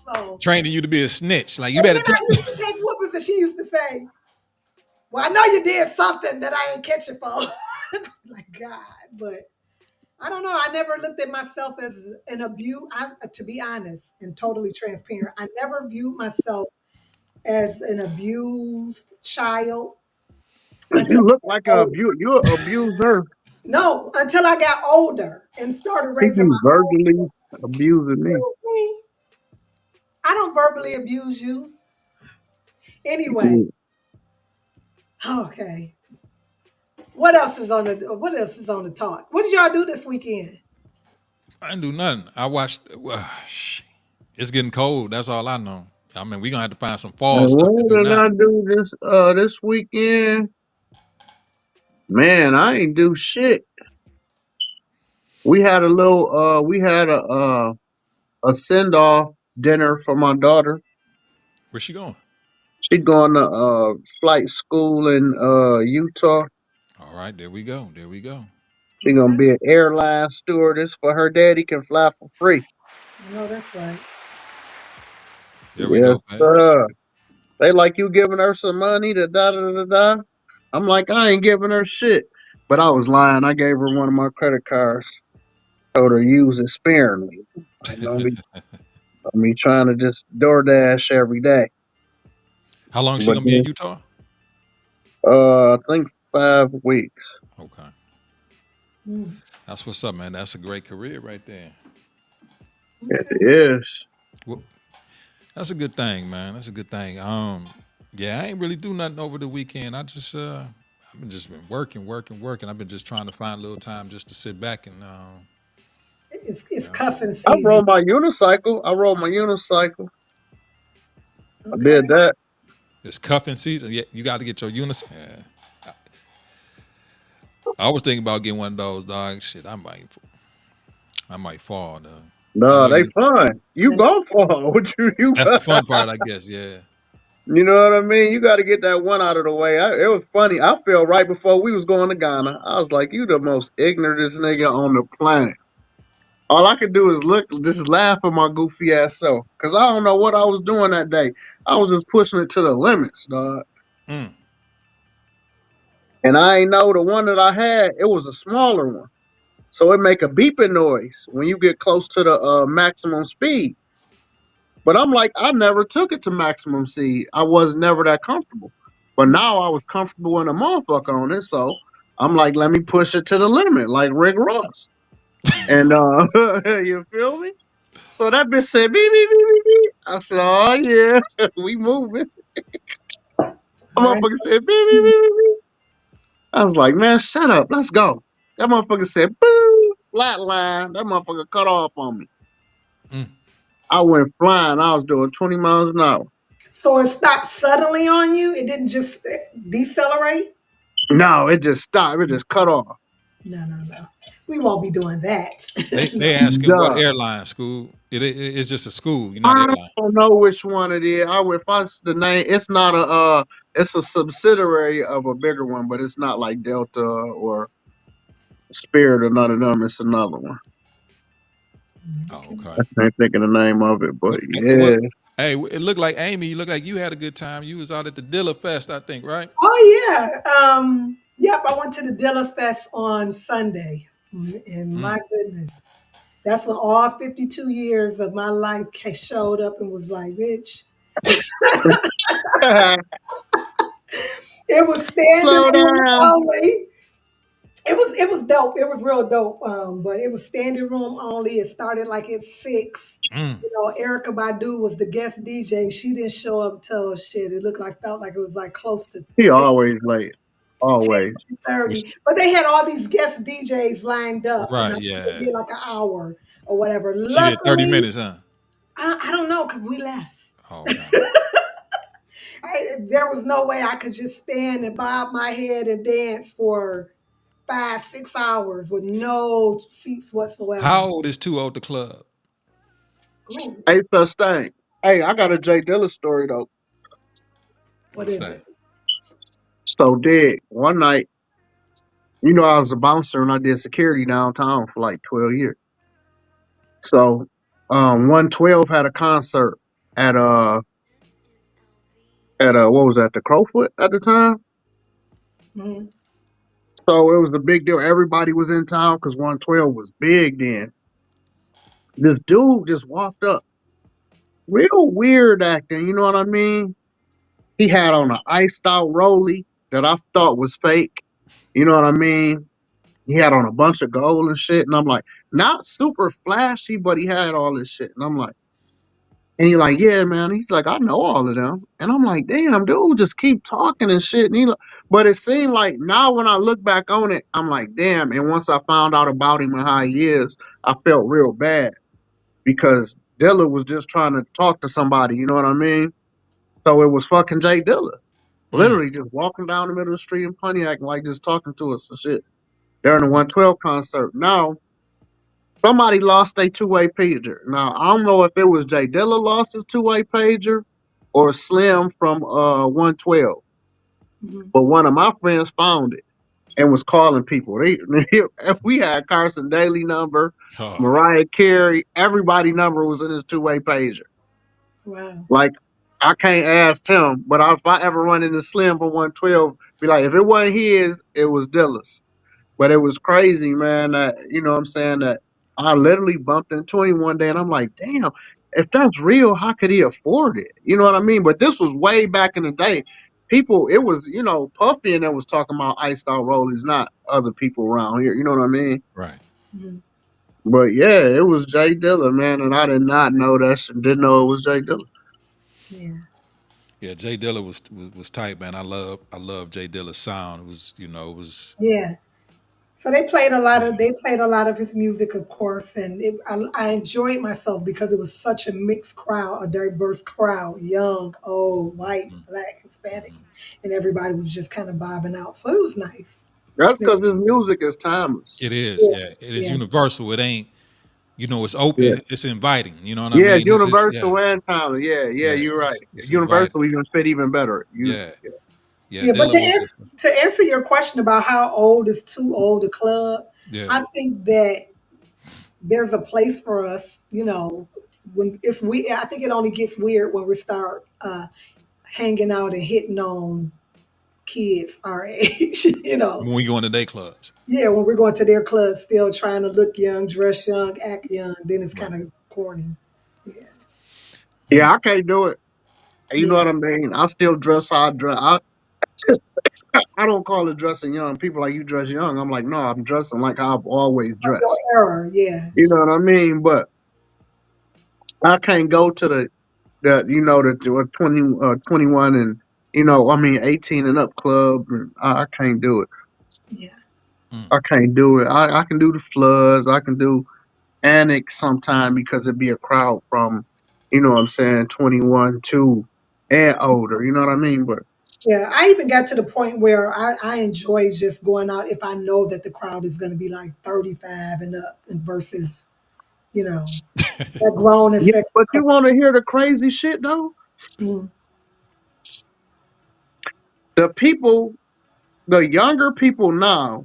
so. training you to be a snitch. Like you And better then I tell. used to take whoopings, and she used to say, well, I know you did something that I ain't catch you for. Like, God, but I don't know. I never looked at myself as an abuse. To be honest and totally transparent, I never viewed myself as an abused child until You look I like got older. you're an abuser. No, until I got older and started Think raising you my own. verbally abusing me. Excuse me. I don't verbally abuse you. Anyway, Mm. okay. What else is on the talk? What did y'all do this weekend? I didn't do nothing. I watched. It's getting cold. That's all I know. I mean, we gonna have to find some fall And stuff to what do did now. I do this weekend? Man, I ain't do shit. We had a send off dinner for my daughter. Where's she going? She going to flight school in Utah. All right, there we go. There we go. She gonna Okay. be an airline stewardess for her daddy can fly for free. I know that's right. There we Yes, go, man. sir. They like you giving her some money to da da da da. I'm like, I ain't giving her shit. But I was lying. I gave her one of my credit cards. Told her use it sparingly. I mean, trying to just DoorDash every day. How long she But gonna be in then, Utah? I think 5 weeks. Okay, Mm, that's what's up, man. That's a great career right there. It okay. is. Well, that's a good thing, man. That's a good thing. Yeah, I ain't really do nothing over the weekend. I've been just been working, working, working. I've been just trying to find a little time just to sit back and It's you know, cuffing I season. rode my unicycle. I rode my unicycle. I Okay. did that. it's cuffing season. Yeah, you got to get your unicycle. Yeah. I was thinking about getting one of those, dog. Shit, I might fall, though. I No, know they you. fun. You Then go for it. What you That's the fun part, I guess. Yeah. You know what I mean? You got to get that one out of the way. It was funny. I felt right before we was going to Ghana. I was like, "You the most ignorantest nigga on the planet." All I could do is look, just laugh at my goofy ass self, cause I don't know what I was doing that day. I was just pushing it to the limits, dog. Mm. And I ain't know the one that I had. It was a smaller one, so it make a beeping noise when you get close to the maximum speed. But I'm like, I never took it to maximum speed. I was never that comfortable. But now I was comfortable in a motherfucker on it, so I'm like, let me push it to the limit, like Rick Ross. And you feel me? So that bitch said, beep, beep, beep, beep, beep. I said, oh, yeah, we moving. The Right. motherfucker said, beep, beep, beep, beep, beep. I was like, man, shut up. Let's go. That motherfucker said, boo, flatline. That motherfucker cut off on me. Mm. I went flying. I was doing 20 miles an hour. So it stopped suddenly on you. It didn't just decelerate. No, it just stopped. It just cut off. No, no, no. We won't be doing that. They No. asking what Duh. airline school. It's just a school. You're not I airline. don't know which one it is. If I the name, it's not it's a subsidiary of a bigger one, but it's not like Delta or Spirit or none of them. It's another one. Oh, Okay. okay. I can't think of the name of it, but Well, yeah. hey, it looked like Amy. You look like you had a good time. You was out at the Dilla Fest, I think, right? Oh yeah. Yep. I went to the Dilla Fest on Sunday, and Mm. my goodness, that's when all 52 years of my life showed up and was like, "Bitch." It was standing Slow room down. only. It was dope. It was real dope. But it was standing room only. It started like at 6. Mm. You know, Erica Badu was the guest DJ. She didn't show up till shit. It looked like felt like it was like close to He 10, always late. Always. Which, 30. But they had all these guest DJs lined up, and I right? think they Yeah. did like an hour or whatever. She did 30 Luckily, minutes, huh? I don't know because we left. Oh, okay. There was no way I could just stand and bob my head and dance for 5, 6 hours with no seats whatsoever. How old is Too Old to Club? Ooh, Hey, such thing. Hey, I got a Jay Dilla story though. what What's is that? it? So dig. One night, I was a bouncer and I did security downtown for like 12 years. So 112 had a concert at what was that, the Crowfoot at the time? Mhm. So it was a big deal. Everybody was in town because 112 was big then. This dude just walked up, real weird acting, you know what I mean? He had on an iced out rollie that I thought was fake. You know what I mean? He had on a bunch of gold and shit. And I'm like, not super flashy, but he had all this shit. And I'm like, and he's like, yeah, man. He's like, I know all of them. And I'm like, damn, dude, just keep talking and shit. And but it seemed like now when I look back on it, I'm like, damn. And once I found out about him and how he is, I felt real bad because Dilla was just trying to talk to somebody. You know what I mean? So it was fucking Jay Dilla. Mm. Literally just walking down the middle of the street in Pontiac, like just talking to us and shit during the 112 concert. Now, somebody lost a two-way pager. Now, I don't know if it was Jay Dilla lost his two-way pager or Slim from 112, Mhm. but one of my friends found it and was calling people. We had Carson Daly number, Oh, Mariah Carey, everybody number was in his two-way pager. Wow. Like, I can't ask him, but if I ever run into Slim from 112, be like, if it wasn't his, it was Dilla's. But it was crazy, man. That what I'm saying, that I literally bumped into him one day, and I'm like, damn, if that's real, how could he afford it? You know what I mean? But this was way back in the day. People, it was Puffy and that was talking about iced out rollies, not other people around here. You know what I mean? right. Mhm. But yeah, it was Jay Dilla, man, and I did not know that. Didn't know it was Jay Dilla. Yeah. Yeah, Jay Dilla was tight, man. I love Jay Dilla's sound. It was Yeah. So they yeah. played a lot of his music, of course, and I enjoyed myself because it was such a mixed crowd, a diverse crowd, young, old, white, Mm. black, Hispanic, Mhm. and everybody was just kind of bobbing out. So it was nice. That's Yeah, because his music is timeless. It is, yeah, yeah. It is yeah. universal. It ain't, it's Yeah. open. It's inviting. You know what I Yeah, mean? It's just, yeah, Universal and timeless. Yeah, yeah, yeah. you're right. It's inviting. Universal even fit even better. Yeah, yeah. Yeah, but Dilla was, to answer your question about how old is too old a club, yeah. I think that there's a place for us. When it's we, I think it only gets weird when we start hanging out and hitting on kids our age. When we go into day clubs, Yeah, when we're going to their club, still trying to look young, dress young, act young, then it's right? kind of corny. Yeah, Yeah, Mm. I can't do it. You know yeah. what I mean? I still dress how I dress. I don't call it dressing young. People like, you dress young. I'm like, no, I'm dressing like how I've always Your dressed. error. Yeah, You know what I mean? But I can't go to the the 21 and I mean 18 and up club. And I can't do it. Yeah. Mm. I can't do it. I can do the floods. I can do annex sometime because it'd be a crowd from, what I'm saying, 21 to and older. You know what I mean? But Yeah, I even got to the point where I enjoy just going out if I know that the crowd is going to be like 35 and up and versus, you know, that grown and yeah, sexy but you crowd. want to hear the crazy shit though? Mm, The people, the younger people now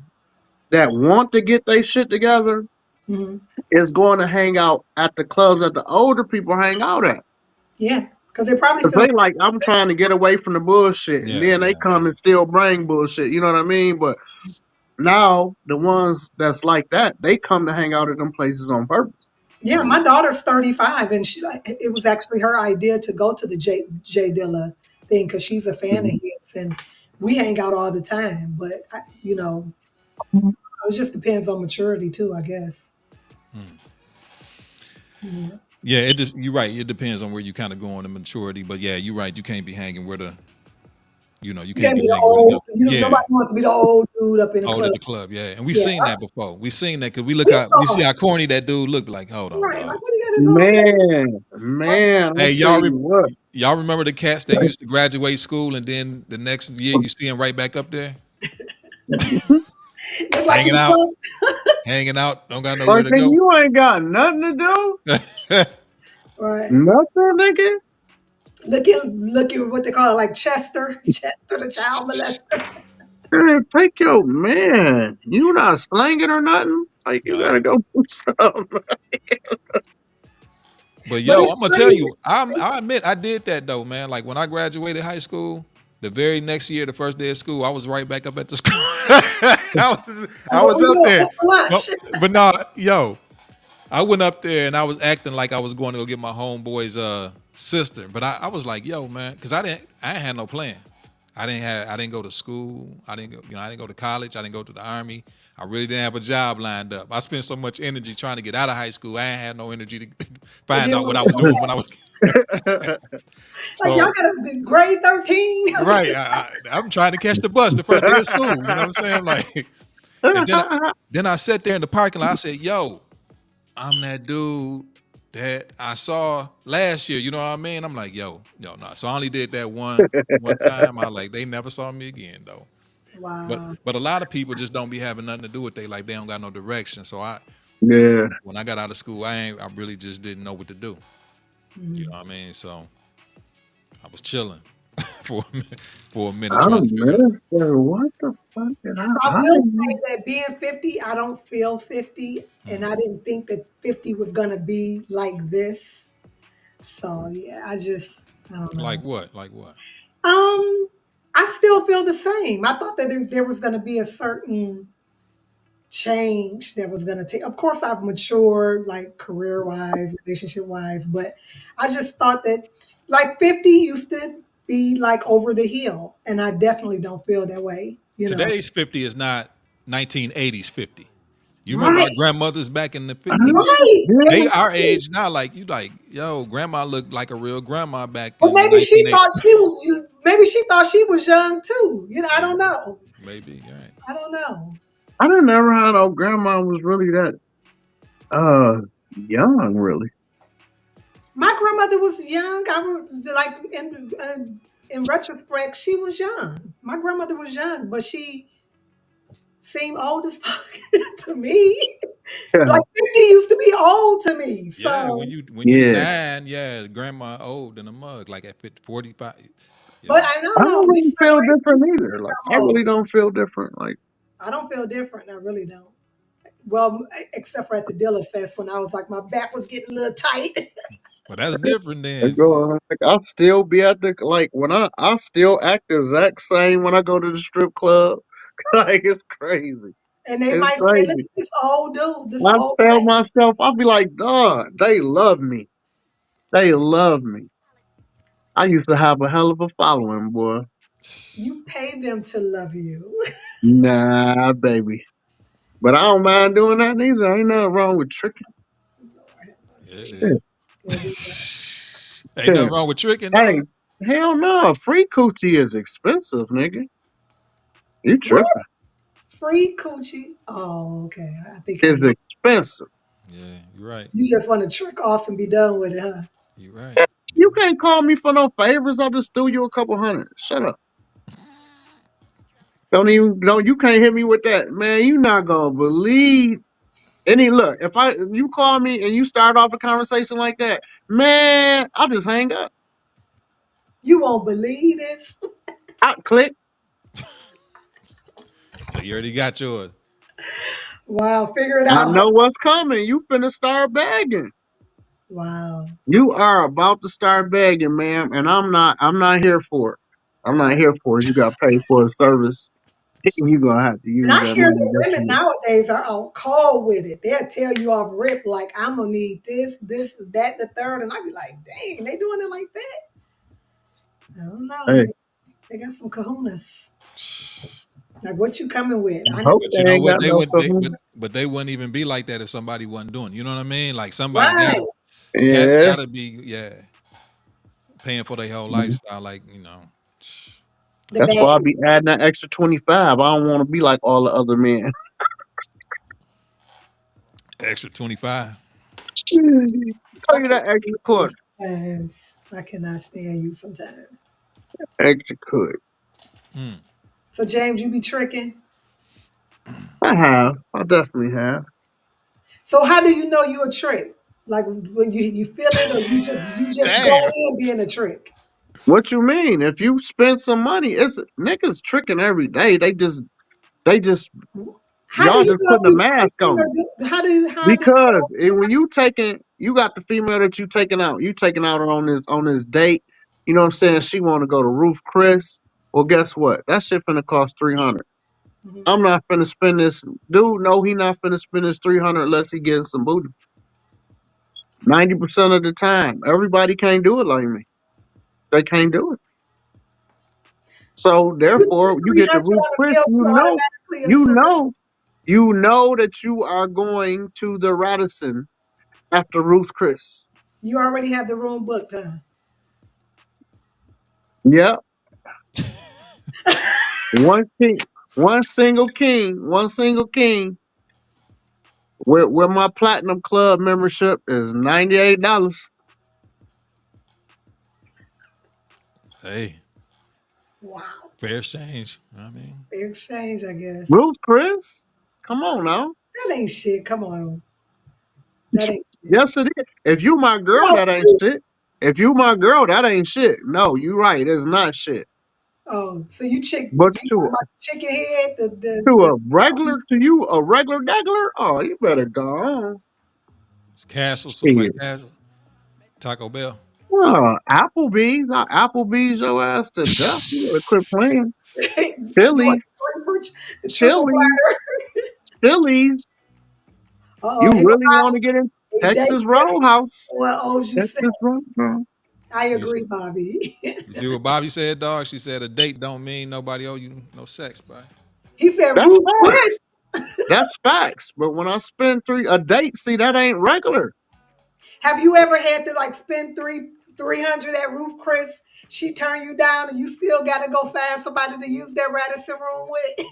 that want to get their shit together mhm. is going to hang out at the clubs that the older people hang out at. Yeah, because they probably 'Cause feel they like, I'm trying to get away from the bullshit, and Yeah, then they yeah, come yeah. and still bring bullshit. You know what I mean? But now the ones that's like that, they come to hang out at them places on purpose. yeah. Mm. My daughter's 35, and it was actually her idea to go to the J Dilla thing because she's a fan of Mhm. his, and we hang out all the time. But it just depends on maturity too, I guess. Mm. Yeah. Yeah, it just you're right. It depends on where you kind of go on the maturity, but yeah, you're right. You can't be hanging where the you You can't can't be be the hanging where the old. young. Nobody Yeah, wants to be the old dude up in the out club. at the club. Yeah, and we've Yeah, seen that before. We've seen that because we we saw see it. how corny that dude looked like. Hold on, Right, dog. like what he got his own. Man, I'll Hey, tell you what. y'all remember the cats that used to graduate school and then the next year you see them right back up there Look like hanging he out, drunk. don't got nowhere Like, to nigga, go. you ain't got nothing to do? Right. Nothing, nigga? Looking what they call it, like Chester, Chester the child molester. Man, take your man. You not slanging or nothing? Like, you gotta Nah. go do something. But But yo, it's I'm gonna tell funny. you, I admit I did that though, man. Like when I graduated high school, the very next year, the first day of school, I was right back up at the school. Like, I what was we up doing? there. What's for No, lunch? but no, yo, I went up there and I was acting like I was going to go get my homeboy's sister. But I was like, yo, man, because I didn't have no plan. I didn't go to school. I didn't go to college. I didn't go to the army. I really didn't have a job lined up. I spent so much energy trying to get out of high school. I ain't had no energy to To find get out what one. I was doing when I was Like y'all so got a grade 13. right. I'm trying to catch the bus the first day of school. You know what I'm saying? Like, and then I sat there in the parking lot. I said, "Yo, I'm that dude that I saw last year." You know what I mean? I'm like, "Yo, no." So I only did that one time. I like they never saw me again though. But Wow. but a lot of people just don't be having nothing to do with they like they don't got no direction. So Yeah. when I got out of school, I really just didn't know what to do. You Mhm. know what I mean? So I was chilling for a minute Oh, trying to figure it. man. So what the fuck did I I will say didn't that being 50, I don't feel 50, and I didn't think that 50 was gonna be like this. So yeah, I don't Like know. what? Like what? Um, I still feel the same. I thought that there was gonna be a certain change that was gonna take. Of course, I've matured, like career wise, relationship wise, but I just thought that like 50 used to be like over the hill, and I definitely don't feel that way. Today's 50 is not 1980s 50. You remember our Right, grandmothers back in the I right. they didn't. our age now, like you like, yo, grandma looked like a real grandma back But in maybe she 1980. thought she was. Maybe she thought she was young too. I Maybe, don't know. maybe, all right. I don't know. I didn't never had no grandma was really that uh young, really. My grandmother was young. I was like in retrospect, she was young. My grandmother was young, but she seemed old as fuck to me. Yeah. Like 50 used to be old to me. Yeah, So, when you Yeah. nine, yeah, grandma old in a mug, like at 50, 45. Yeah. but I don't I know. don't Maybe really my feel grandkids different think either. Like, I I'm really old. don't feel different. Like, I don't feel different. I really don't. Well, except for at the Dilla Fest when I was like, my back was getting a little tight. But that's different I then. go, like, I still be at the like when I still act the exact same when I go to the strip club. Like, it's crazy. And they It's might say, look crazy. at this old dude, this I old tell man. myself, I'll be like, dog, they love me. They love me. I used to have a hell of a following, boy. You pay them to love you. Nah, baby. But I don't mind doing that neither. Ain't nothing wrong with tricking. Lord have Yeah, it mercy. is. Shit. Yeah, do that. Ain't nothing wrong with tricking Hey, though. hell no. Free coochie is expensive, nigga. You What? tripping. Free coochie? Oh, okay. I think I It's get it. expensive. Yeah, you're right. You just want to trick off and be done with it, huh? You're right. You can't call me for no favors. I just threw you a couple hundred. Shut up. Don't even no, you can't hit me with that. Man, you not gonna believe any look. If you call me and you start off a conversation like that, man, I'll just hang up. You won't believe this. I click. So you already got yours. Wow, figure it I out, huh? know what's coming. You finna start begging. Wow. You are about to start begging, ma'am, and I'm not here for it. I'm not here for it. You got paid for a service. You gonna have to And use I that hear money that that women you nowadays are on call with it. They'll tell you off rip, like, I'm gonna need this, that, the third. And I be like, dang, they doing it like that? I don't know. hey, They got some kahunas. Like, what you coming with? I I know. hope But they you know ain't what? got They no would, they, kahuna. but they wouldn't even be like that if somebody wasn't doing. You know what I mean? Like somebody got Right. to, cats Yeah. got to be, yeah, paying for their whole Mhm. lifestyle. Like you know, The That's bag. why I be adding that extra 25. I don't want to be like all the other men. extra 25. Tell I you can that extra quarter. sometimes. I cannot stand you sometimes. Extra quarter. Mm. So James, you be tricking. I have. I definitely have. So how do you know you a trick? Like when you feel it, or you just go Damn. in being a trick. What you mean? If you spend some money, it's niggas tricking every day. They just How do y'all you just know if putting a you mask tricking or on. how do you Because know? when you taking, you got the female that you taking out on this date. You know what I'm saying? She want to go to Roof Chris. Well, guess what? That shit finna cost 300. Mhm. I'm not finna spend this. Dude, no, he not finna spend this 300 unless he getting some booty. 90% of the time, everybody can't do it like me. They can't do it. So You see therefore, you get the 300 Roof on a Chris. bill, you automatically You assume know, you know that you are going to the Radisson after Ruth Chris. you already have the room booked, huh? Yep. One king, one single king. Where my platinum club membership is $98. Hey, Wow. fair exchange. I mean, Fair exchange, I guess. Ruth Chris, come on now. That ain't shit. Come on. That ain't shit. Yes, it is. If you my girl, No, that ain't shit. If you my girl, that ain't shit. No, you right. It's not shit. oh, so you But you talking about chicken head, to the a regular, to you, a regular regular, oh, you better go on. it's Castle, some Shit. White Castle, Taco Bell. Applebee's, not Applebee's your ass to death. You better quit playing. you want Phillies, the triple Chili's, platter. Phillies. Uh-oh, You here really go want to get in Bobby. Texas Roadhouse? What owes you said. Texas Roadhouse. I You agree, see, Bobby. you see what Bobby said, dog? She said a date don't mean nobody owe you no sex, bro. He said That's Ruth facts. Chris. That's facts. But when I spend a date, see that ain't regular. Have you ever had to like spend 300 at Ruth Chris? She turned you down and you still gotta go find somebody to use that Radisson room with.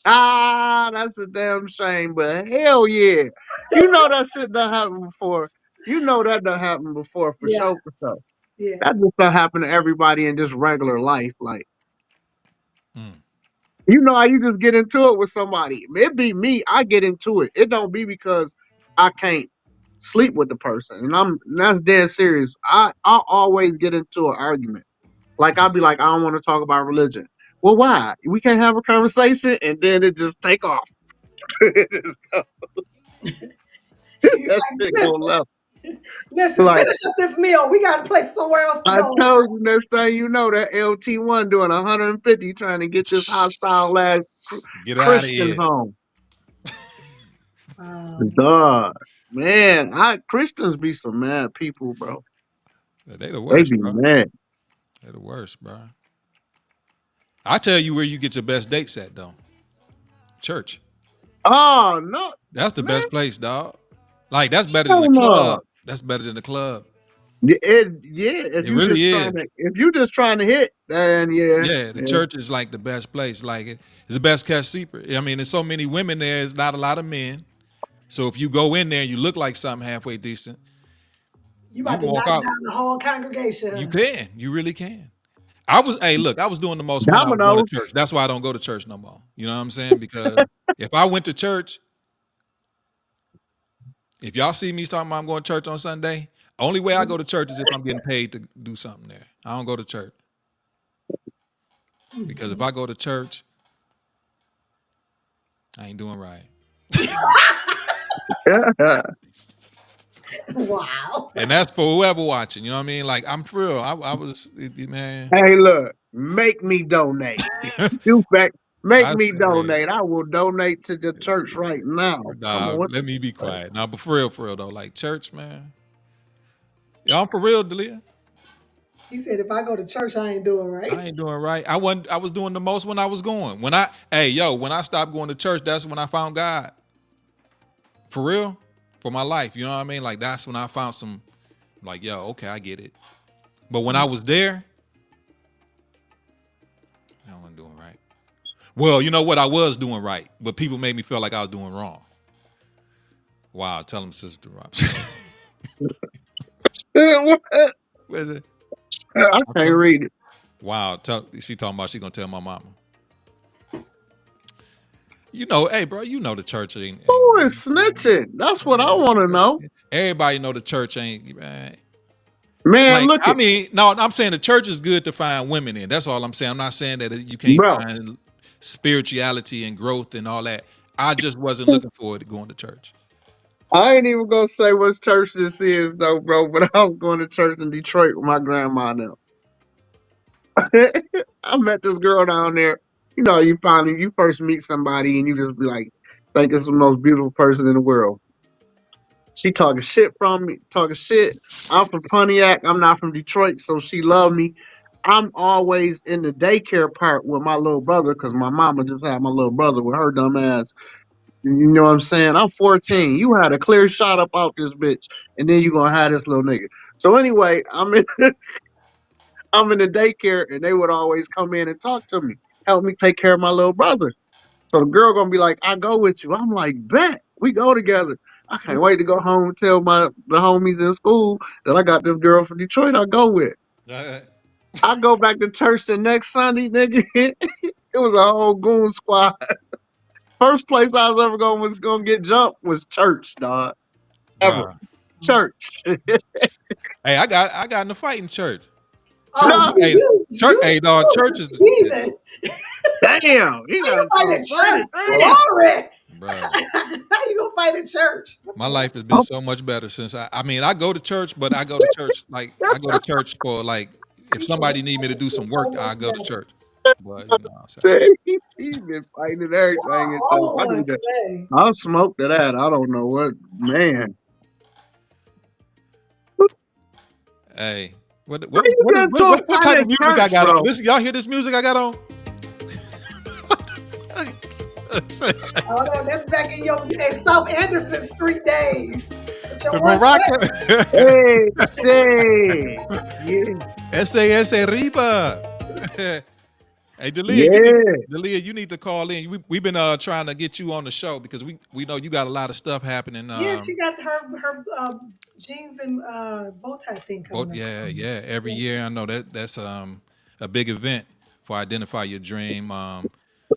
That's a damn shame. But hell yeah, you know that shit done happened before. You know that done happened before for Yeah, sure. For sure. yeah. That just don't happen to everybody in just regular life. Like, Mm. you know how you just get into it with somebody. It be me. I get into it. It don't be because I can't sleep with the person. And that's dead serious. I always get into an argument. Like I'll be like, I don't want to talk about religion. Well, why? We can't have a conversation and then it just take off. It just You that like, shit go left. listen, Like finish up this meal. We got a place somewhere else to I go. told you, next thing you know, that LT1 doing 150 trying to get this hostile ass Get out of Christian here. home. Um, Dog. Man, Christians be some mad people, bro. They the They worst, be bro. mad. They the worst, bro. I tell you where you get your best dates at, though. Church. Oh no, That's the man. best place, dog. Like that's better than Hell the no. club. That's better than the club. Yeah, It really is. if you just trying to hit, then yeah, Yeah, the yeah. church is like the best place. Like it's the best kept secret. I mean, there's so many women there. It's not a lot of men. So if you go in there and you look like something halfway decent, You you about can to walk knock out. down the whole congregation, You huh? can. You really can. I was. Hey, look, I was doing the most when I was going to church. Dominoes. That's why I don't go to church no more. You know what I'm saying? Because if I went to church, if y'all see me talking about I'm going to church on Sunday, only way I go to church is if I'm getting paid to do something there. I don't go to church because if I go to church, I ain't doing right. Wow. And that's for whoever watching. You know what I mean? Like I'm for real. I was man. Hey, look, make me donate. You back, make I me said, hey, donate. I will donate to the church right now. Come nah, on, what let the me be fuck? quiet. Now, but for real though, like church, man. Y'all I'm for real, Delia. He said, if I go to church, I ain't doing I right. ain't doing right. I wasn't. I was doing the most when I was going. When I, hey, yo, when I stopped going to church, that's when I found God. For real, for my life. You know what I mean? Like that's when I found some. Like, yo, okay, I get it. But when I was there, I wasn't doing right. Well, you know what? I was doing right, but people made me feel like I was doing wrong. Wow, tell them, Sister Robson. What? What is it? I can't Okay. read it. Wow, she talking about she gonna tell my mama. You know, hey, bro, you know the church ain't Who is snitching? That's what I want to know. everybody know the church ain't man. Man, Like, look I it, mean, no, I'm saying the church is good to find women in. That's all I'm saying. I'm not saying that you can't bro. find spirituality and growth and all that. I just wasn't looking forward to going to church. I ain't even gonna say what church this is though, bro. But I was going to church in Detroit with my grandma now. I met this girl down there. You know, you first meet somebody and you just be like, think it's the most beautiful person in the world. She talking shit from me, talking shit. I'm from Pontiac. I'm not from Detroit, so she loved me. I'm always in the daycare part with my little brother because my mama just had my little brother with her dumb ass. You know what I'm saying? I'm 14. You had a clear shot up out this bitch, and then you gonna have this little nigga. So anyway, I'm in the daycare, and they would always come in and talk to me, help me take care of my little brother. So the girl gonna be like, "I go with you." I'm like, "Bet we go together." I can't wait to go home and tell the homies in school that I got this girl from Detroit. I go with. Uh, I go back to church the next Sunday, nigga. It was a whole goon squad. First place I was ever going was gonna get jumped was church, dog. Ever Bruh. church. Hey, I got in a fight in church. Church, Oh, No, you, hey, you, church, you, hey, dog, church is, you heathen. damn, he How you got gonna fight so in funny. church? Damn. Glory. bruh. How you gonna fight in church? What My the life has been so much better since I mean, I go to church, but I go to church like I go to church for like if he said, somebody need me to do some work, so much I go to better. church. But you know, so, He been fighting and everything. And All I on need to. today. I'll smoke to that. I don't know what man. hey, what How what you what is get into a what fight type at of music I church, got on? bro? Listen, y'all hear this music I got on? Oh no, that's back in your South Anderson Street days. With your The one foot. Morocco. Hey, say, yeah, S.A.S.A. Reba. Hey, yeah. Delia, you need to call in. We've been trying to get you on the show because we know you got a lot of stuff happening. Yeah, she got her jeans and bow tie thing Both, coming up. yeah. Every Yeah. year, I know that's a big event for identify your dream.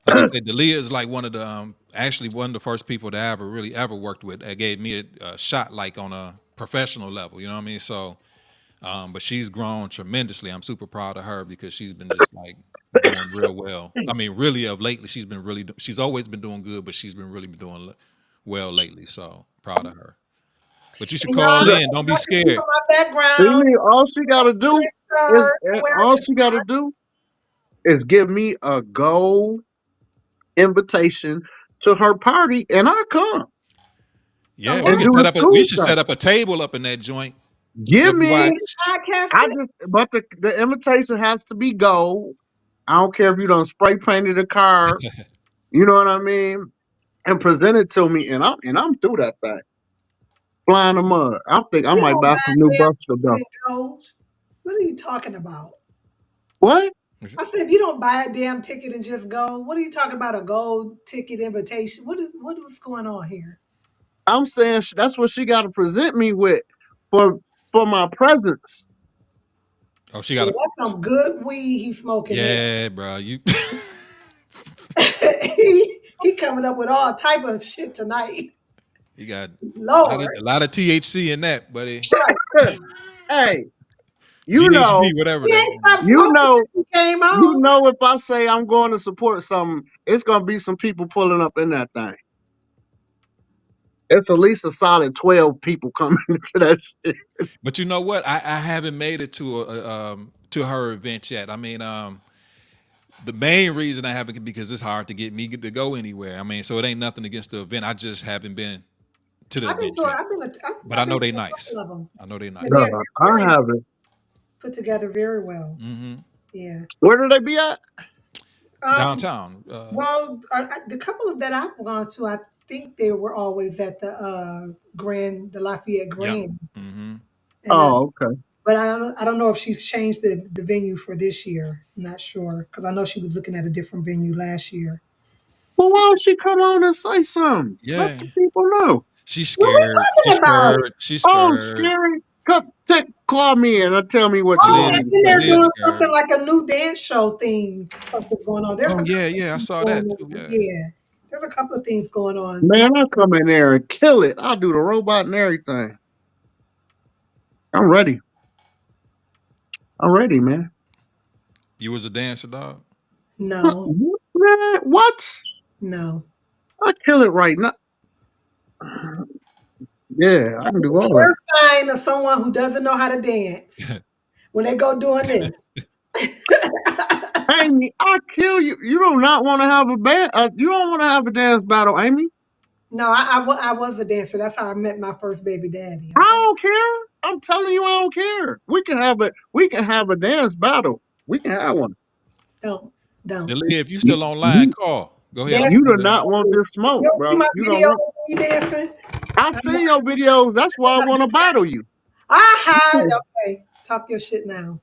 Like I said, Delia is like one of the actually one of the first people that I ever really ever worked with that gave me a shot like on a professional level. You know what I mean? So, but she's grown tremendously. I'm super proud of her because she's been just like doing real well. I mean, really of lately, she's been really. She's always been doing good, but she's been really been doing well lately. So proud of her. But you should And y'all, call Look, in. Don't be y'all can see scared. from my you background, mean all she gotta do is shirt, wearing all this. she gotta do is give me a gold invitation to her party, and I come A Yeah, we and can what? do set the up we school should stuff. set up a table up in that joint. Give You me. need WYAC. a I casket? just, but the invitation has to be gold. I don't care if you don't spray painted a car. You know what I mean? And present it to me, and I'm through that thing. Flying the mud. I think I You might don't buy buy some a new damn buster ticket though. and go. What are you talking about? What? I said, if you don't buy a damn ticket and just go, what are you talking about? A gold ticket invitation? What is going on here? I'm saying that's what she got to present me with for my presence. Oh, she got Yeah, a. that's some good weed he's smoking there. Yeah, bro. You. he coming up with all type of shit tonight. You got Lord. a lot of THC in that, buddy. Right. Hey, you know, GHB, whatever He that. ain't stopped you smoking know, since he came you on. know. If I say I'm going to support something, it's gonna be some people pulling up in that thing. It's at least a solid 12 people coming to that shit. But you know what? I haven't made it to her event yet. I mean, the main reason I haven't because it's hard to get me to go anywhere. I mean, so it ain't nothing against the event. I just haven't been to the I've been event to yet. I've been But I I've been know to they a nice. couple of them. I know they Yeah, nice. Nah, they're I very haven't. put together very well. Hmm. Yeah. Where do they be at? Um, Downtown. well, the couple of that I've gone to, I think they were always at the Lafayette Yep. Grand, Hmm. and Oh, okay. but I don't know if she's changed the venue for this year. I'm not sure because I know she was looking at a different venue last year. Well, why don't she come on and say something? Let Yeah. the people know. She's What we scared. She's talking about? scared. She's Oh, scared. scary. Call me and tell me what you Oh, want Aaliyah, me and to then they're say. Aaliyah's doing something scared. like a new dance show thing. Something's going on. There's Oh a yeah, couple of yeah. I things saw going that too. on. Yeah. Yeah, there's a couple of things going on. Man, I'll come in there and kill it. I'll do the robot and everything. I'm ready. I'm ready, man. You was a dancer, dog. No, Man, what? no. I kill it right now. Yeah, I can do The all that. worst sign of someone who doesn't know how to dance when they go doing this. Amy, I kill you. You do not want to have a band. You don't want to have a dance battle, Amy. No, I was a dancer. That's how I met my first baby daddy. I Okay, don't care. I'm telling you, I don't care. We can have a dance battle. We can have one. don't don't Aaliyah, if you You still online, you, call. Go ahead. dance. I'm you gonna do do that. not want this You smoke, don't see bro. my You don't videos want. of me dancing. I've seen your videos. That's why I want to battle you. Aha, okay. Talk your shit now.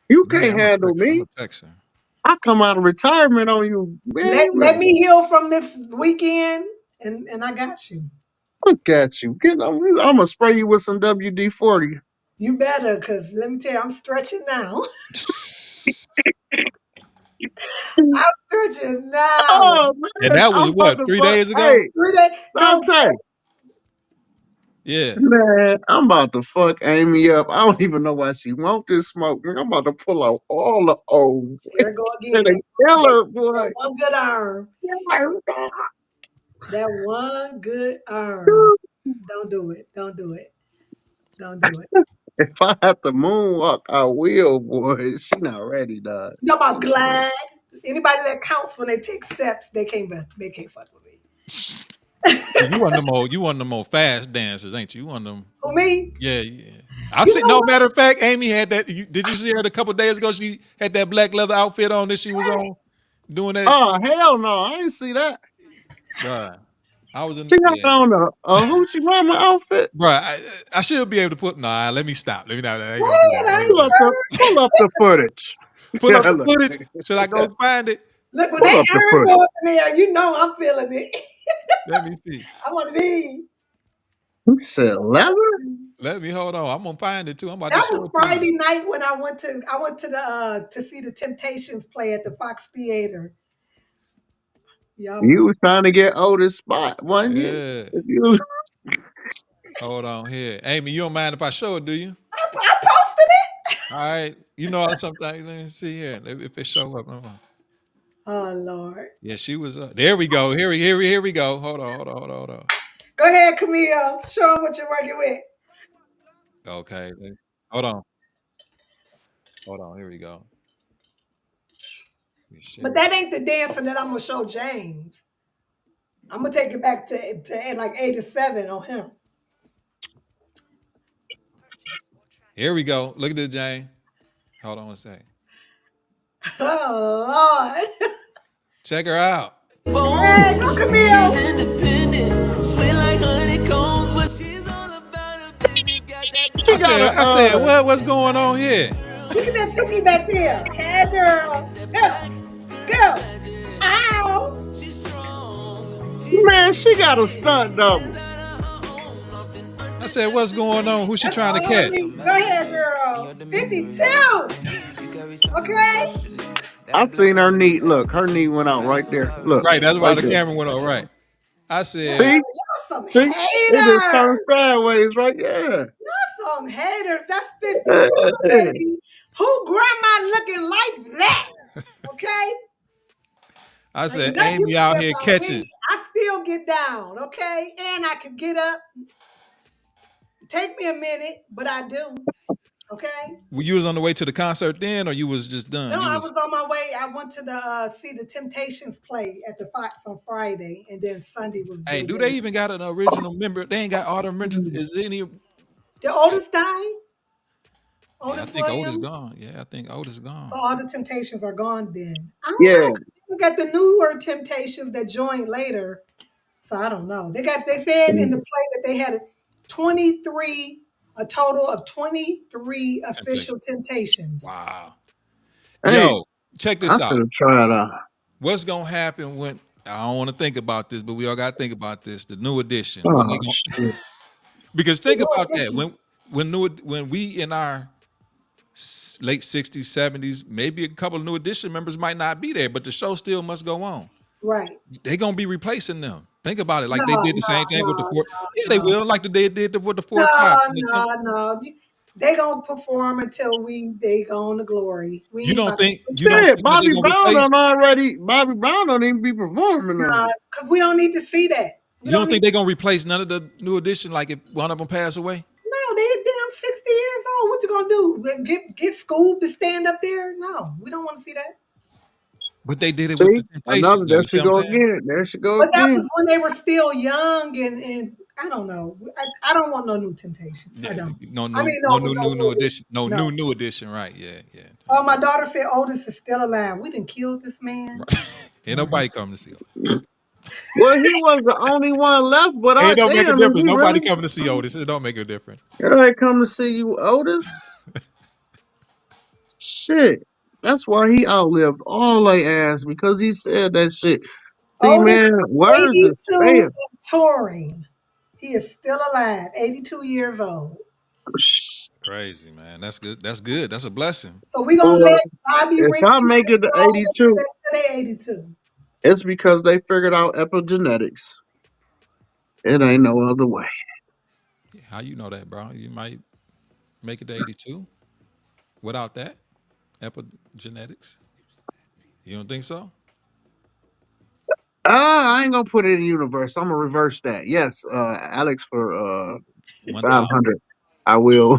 You Go ahead. can't I'm gonna handle text her. I'm me. gonna text her. I come out of retirement on you, man. Let You let better me heal from this weekend, and I got you. look at you. I'm gonna spray you with some WD-40. You better, cause let me tell you, I'm stretching now. I'm stretching now. Oh And man, that was I'm about what, to 3 fuck. days ago? Hey, 3 days. No, Dante, Yeah. man, I'm about to fuck Amy up. I don't even know why she want this smoke. Man, I'm about to pull out all the old there go and again. a killer, boy. That one good arm. That one good arm. Don't do it. Don't do it. Don't do it. If I have to moonwalk, I will, boy. She not ready, dog. You talking She about not ready. glide? Anybody that counts when they take steps, they can't fuck with me. You one of them old fast dancers, ain't you? You one of them. Who me? Yeah, yeah. I You see. know No what? matter of fact, Amy had that. Did you see her a couple days ago? She had that black leather outfit on that she was on doing that. Oh hell no, I ain't see that. Bruh, I was in. She Yeah, got on a hoochie mama outfit. bruh. I should be able to put. Nah, let me stop. Let me not. I ain't Go gonna do ahead. that. I I ain't ain't gonna do that. Pull up the footage. Pull Yeah, up the look, footage. Should I go find it? Look, when pull they up the iron footage. go up in there, you know I'm feeling it. Let me see. I want to these. You said leather? Let me hold on. I'm gonna find it too. I'm about to That show was it to you. Friday night when I went to the to see the Temptations play at the Fox Theater. Y'all was You was trying to get Otis spot, wasn't you? Yeah. You Hold on here, Amy. You don't mind if I show it, do you? I posted it. All right. You know something. Let me see here. If it show up. Hold on. Oh Lord. Yeah, she was. There we go. Here we go. Hold on. Go ahead, Camille. Show them what you're working with. Okay. Hold on. Hold on. Here we go. Let me But share. that ain't the dancer that I'm gonna show James. I'm gonna take it back to like 87 on him. Here we go. Look at this, Jane. Hold on a sec. Oh Lord. Check her out. Hey, go Camille. She's independent, sweet like honeycombs, but she's all about She got a I said, what's going on here? Look at that Tookie back there. Hey, girl. Girl. Girl. Ow. man, she got a stunt double. I said, what's going on? Who's she That's trying to all I catch? need. Go ahead, girl. 52. Okay. I seen her knee. Look, her knee went out right there. Look, Right, that's why right the there. camera went on. Right. I said, See, Y'all some see, it just turned haters. sideways, right? Yeah. Y'all some haters. That's 52, Hey. baby. Who grandma looking like that? Okay? I Ain't said, nothing you Amy can out say here about me. catching. I still get down, okay? And I could get up. Take me a minute, but I do. Okay? Were you was on the way to the concert then, or you was just No, done? You I was. was on my way. I went to the see the Temptations play at the Fox on Friday, and then Sunday was Hey, Jay do they Dilla. even got an original member? They ain't got all the original. Is there any? The oldest died, Yeah, I Otis think Otis Williams. gone. Yeah, I think Otis So gone. all the Temptations are gone then. I don't Yeah, know. 'Cause we got the newer Temptations that joined later. So I don't know. They said in the play that they had 23, a total of 23 Temptation. official Temptations. Wow. hey, Yo, check I this should out. have tried out. What's gonna happen when I don't want to think about this, but we all gotta think about this. The new edition. When they Oh going shit! because The think new about that. edition, When we in our late 60s, 70s, maybe a couple of new edition members might not be there, but the show still must go on. right? They gonna be replacing them. Think about it, No, like they did the no, same thing with the no, four. Yeah, they no, will, like they did with the no, four tops. no. They gonna perform until they go on to glory. We ain't about to. You don't Shit, think that they're gonna replace? Bobby Brown don't even be performing no more. Because we don't need to see that. We You don't don't need think to. they're gonna replace none of the new edition? Like if one of them pass away, No, they damn 60 years old. What you gonna do? Get schooled to stand up there? No, we don't want to see that. but they did it with See, the Temptations, another. though. There You see she what I'm go saying? again. There she go But that was again. when they were still young, and I don't know. I don't want no new Temptations. I Yeah, don't. no I new, mean, no no, new, no new, new new edition, edition. no No. new edition. Right? Yeah, yeah. Oh, my daughter said Otis is still alive. We didn't kill this man. Right. Ain't Mhm. nobody coming to see Otis. Well, he was the only one left, but It don't make a damn, is difference. he Nobody really? coming to see Otis. It don't make a difference. Everybody come to see you, Otis. Shit. That's why he outlived all they ass because he said that shit. See, Otis, man, words is 82 fair. and touring. He is still alive, 82 years old. Crazy man. That's good. That's good. That's a blessing. So we're gonna Boy, let Bobby if Ricky I and make it to Joe get 82, to their 82. it's because they figured out epigenetics. It ain't no other way. How you know that, bro? You might make it to 82 without that epigenetics. You don't think so? I ain't gonna put it in the universe. I'm gonna reverse that. Yes, Alex for 1,000. 500. I will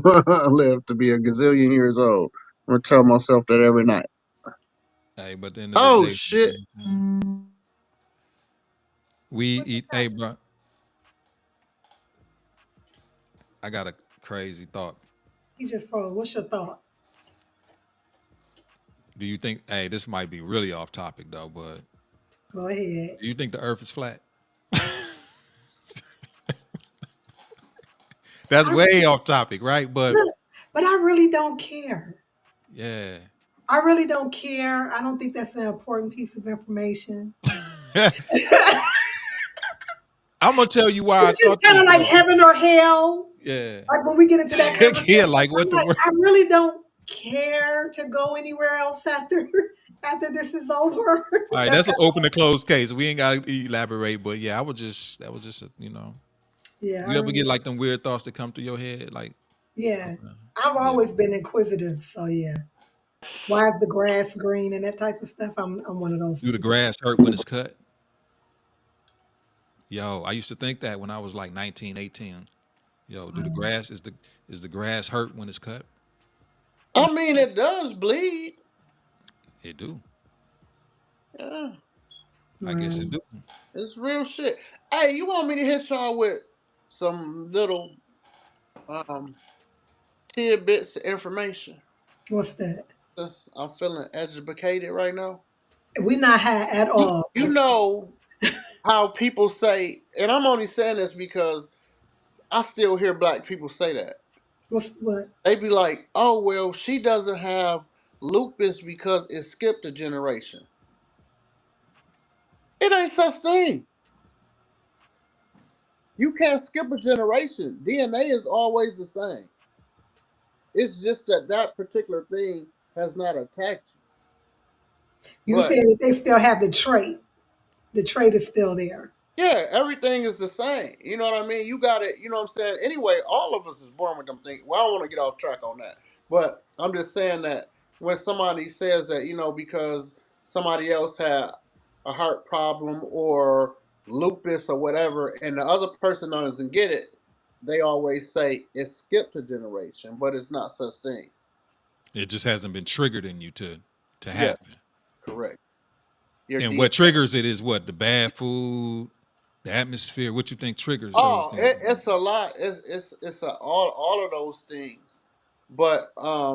live to be a gazillion years old. I'm gonna tell myself that every night. Hey, but at the end of the Oh day, shit! we What you eat. Hey, got? bro, I got a crazy thought. He just froze. What's your thought? Do you think? Hey, this might be really off topic though, but Go ahead. do you think the Earth is flat? That's I way off topic, right? But look, but I really don't care. yeah. I really don't care. I don't think that's an important piece of information. I'm gonna tell you why I It's just thought kind this of like though. heaven or hell. Yeah. Like when we get into that Yeah, conversation, like what I'm the like, word? I really don't care to go anywhere else after after this is over. All right, That's that's an kind open and closed case. We ain't gotta elaborate, but yeah, I was just that was just yeah, I you ever really, get like them weird thoughts that come through your head, like yeah. okay, I've yeah. always been inquisitive, so yeah. Why is the grass green and that type of stuff? I'm one of those Do the people. grass hurt when it's cut? Yo, I used to think that when I was like 19, 18. Yo, do the Um, grass is the grass hurt when it's cut? I mean, it does bleed. It do. Yeah, I guess it um, do. it's real shit. Hey, you want me to hit y'all with some little um tidbits of information? what's that? Since I'm feeling educated right now. We not high at You all. you know how people say, and I'm only saying this because I still hear black people say that. What? They be like, oh well, she doesn't have lupus because it skipped a generation. It ain't such thing. You can't skip a generation. DNA is always the same. It's just that that particular thing has not attacked you. You But said that they still have the trait. The trait is still there. yeah, everything is the same. You know what I mean? You got it. You know what I'm saying? Anyway, all of us is born with them things. Well, I don't want to get off track on that. But I'm just saying that when somebody says that, because somebody else had a heart problem or lupus or whatever, and the other person doesn't get it, they always say it skipped a generation, but it's not such thing. It just hasn't been triggered in you to Yes, happen. correct. Your And DNA. what triggers it is what? The bad food, the atmosphere. What you think triggers those Oh, things? it's a lot. All of those things. But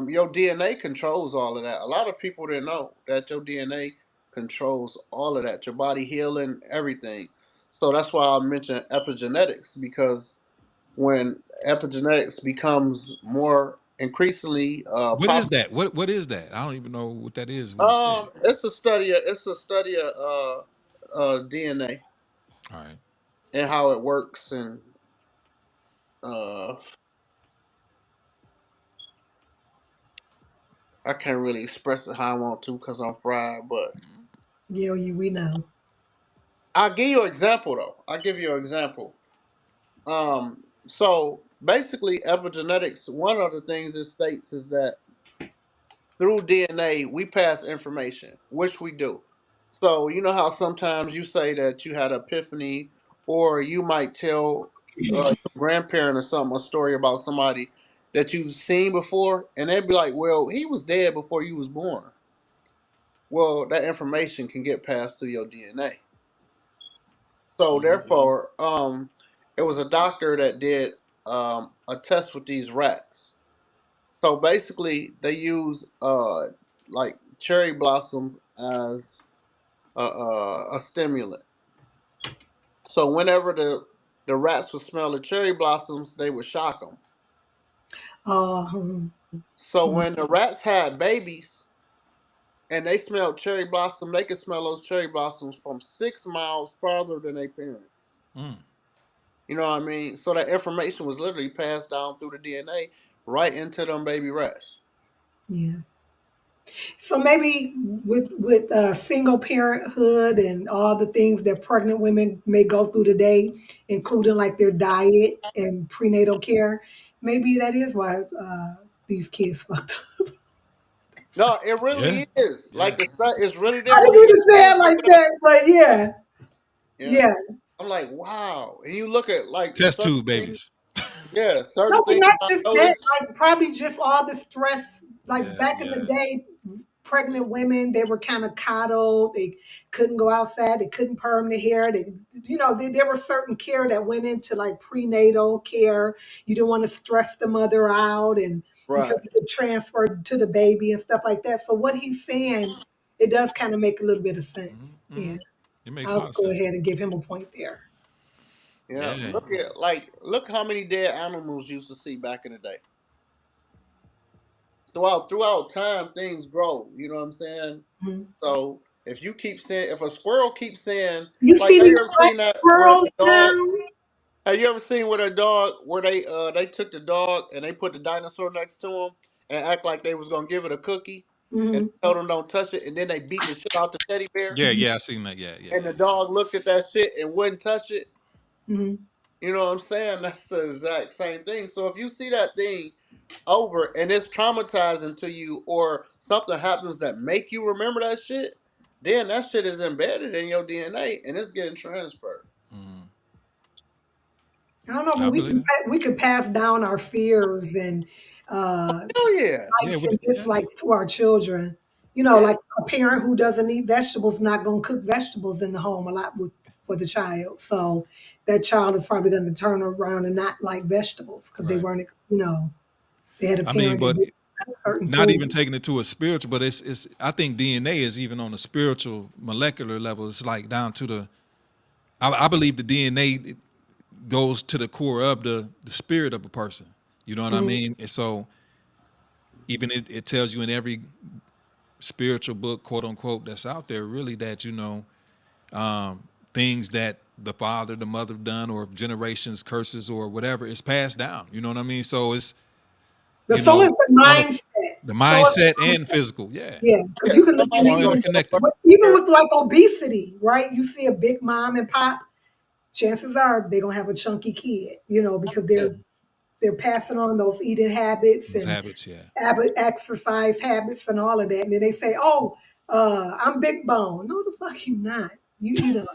your DNA controls all of that. A lot of people didn't know that your DNA controls all of that. Your body healing, everything. So that's why I mentioned epigenetics, because when epigenetics becomes more increasingly What is popular, that? What is that? I don't even know what that is when you say it. it's a study of DNA All right. and how it works, and uh, I can't really express it how I want to because I'm fried, but Yeah, we know. I'll give you an example though. I'll give you an example. So basically, epigenetics, one of the things it states is that through DNA, we pass information, which we do. So, you know how sometimes you say that you had an epiphany, or you might tell your grandparent or something a story about somebody that you've seen before, and they'd be like, well, he was dead before you was born. Well, that information can get passed through your DNA. So therefore, it was a doctor that did a test with these rats. So basically, they use like cherry blossom as a stimulant. So whenever the rats would smell the cherry blossoms, they would shock them. Uh, So when the rats had babies and they smelled cherry blossom, they could smell those cherry blossoms from 6 miles farther than their parents. Mm. You know what I mean? So that information was literally passed down through the DNA right into them baby rats. yeah. So maybe with single parenthood and all the things that pregnant women may go through today, including like their diet and prenatal care, maybe that is why these kids fucked up. No, it Yeah. really is. Yeah. Like the stuff is really I there. didn't When you mean get to say a chance, it look like it up. that, but yeah, Yeah. yeah. I'm like, wow. And you look at like Test certain tube things. babies. Yeah, certain No, but things not I just that. noticed. Like probably just all the stress. Like Yeah. back in the Yeah. day, pregnant women they were kind of coddled. They couldn't go outside. They couldn't perm their hair. There were certain care that went into like prenatal care. You didn't want to stress the mother out, and because Right. you could transfer to the baby and stuff like that. So what he's saying, it does kind of make a little bit of sense. Mm-hmm. Yeah, It makes a I'll lot of go sense. ahead and give him a point there. Yeah. Yeah. Look how many dead animals you used to see back in the day. So throughout time things grow. You know what I'm saying? Mhm. So if a squirrel keeps saying, You like, see have these you ever black seen that where squirrels the dog? now? Have you ever seen where a dog where they took the dog and they put the dinosaur next to him and act like they was gonna give it a cookie and Mhm. told him don't touch it, and then they beat the shit out the teddy bear, Yeah. Yeah. I seen that. Yeah. Yeah. and the dog looked at that shit and wouldn't touch it. Mhm. You know what I'm saying? That's the exact same thing. So if you see that thing over and it's traumatizing to you, or something happens that make you remember that shit, then that shit is embedded in your DNA and it's getting transferred. Mm. I don't know, but I believe it. we could pass down our fears and uh, Hell yeah, Yeah. likes and Yeah. dislikes to our children. yeah, Like a parent who doesn't eat vegetables not going to cook vegetables in the home a lot for the child. So that child is probably going to turn around and not like vegetables because they Right. weren't, they had a I mean, parent that but did certain not even food. taking it to a spiritual, but it's. I think DNA is even on a spiritual molecular level. It's like down to the. I believe the DNA goes to the core of the spirit of a person. You know what I mean? And so even it tells you in every spiritual book, quote unquote, that's out there, really that things that the father, the mother done, or generations curses or whatever is passed down. You know what I mean? So it's The so is the one of mindset. the So is mindset and physical. Yeah, yeah, because Yeah, you can look at all somebody's gonna even get a interconnected. even burger. with like obesity, right? You see a big mom and pop, chances are they're gonna have a chunky kid, because Yeah. they're passing on those eating habits Those and habits. Yeah, exercise habits and all of that. And then they say, "Oh, I'm big bone." No, the fuck you not. You eat a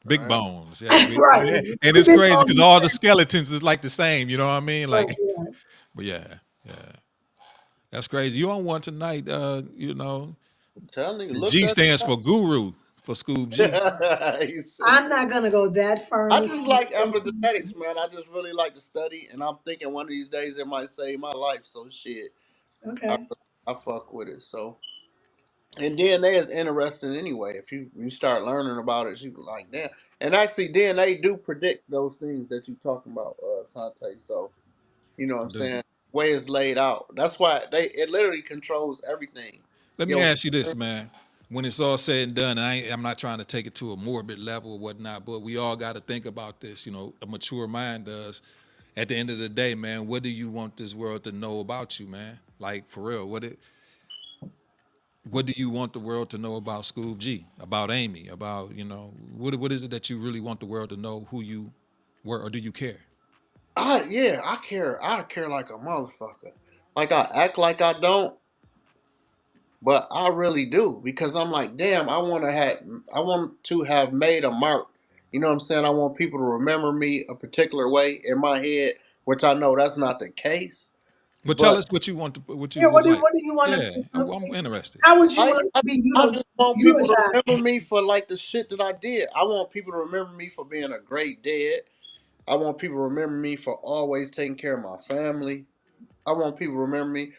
big Right. bones. Yeah, right. and You it's big crazy because bone. all the skeletons is like the same. You know what I mean? Right, Like, yeah. but yeah, yeah, that's crazy. You on one tonight? I'm telling you, The look G that stands for guru for Scoob G. you said I'm not gonna go that far in I this just like conversation. epigenetics, man. I just really like to study, and I'm thinking one of these days it might save my life. So shit, I, Okay. I fuck with it. So, and DNA is interesting anyway. If you start learning about it, you like damn. And actually, DNA do predict those things that you talking about, Sante. So you know what I I'm do. saying? Way it's laid out. That's why it literally controls everything. Let me Yo, ask you this, man. When it's all said and done, I'm not trying to take it to a morbid level or whatnot, but we all got to think about this. A mature mind does. At the end of the day, man, what do you want this world to know about you, man? Like for real, what do you want the world to know about Scoob G, about Amy, about what is it that you really want the world to know who you were, or do you care? I care. I care like a motherfucker. Like I act like I don't, but I really do because I'm like, damn, I want to have made a mark. You know what I'm saying? I want people to remember me a particular way in my head, which I know that's not the case. But tell But us what you want to, what you Yeah. would like. What do you want us Yeah, to I'm, look? I'm interested. How would you I, want I to be, I just want people to eulogized? remember me for like the shit that I did. I want people to remember me for being a great dad. I want people to remember me for always taking care of my family. I want people to remember me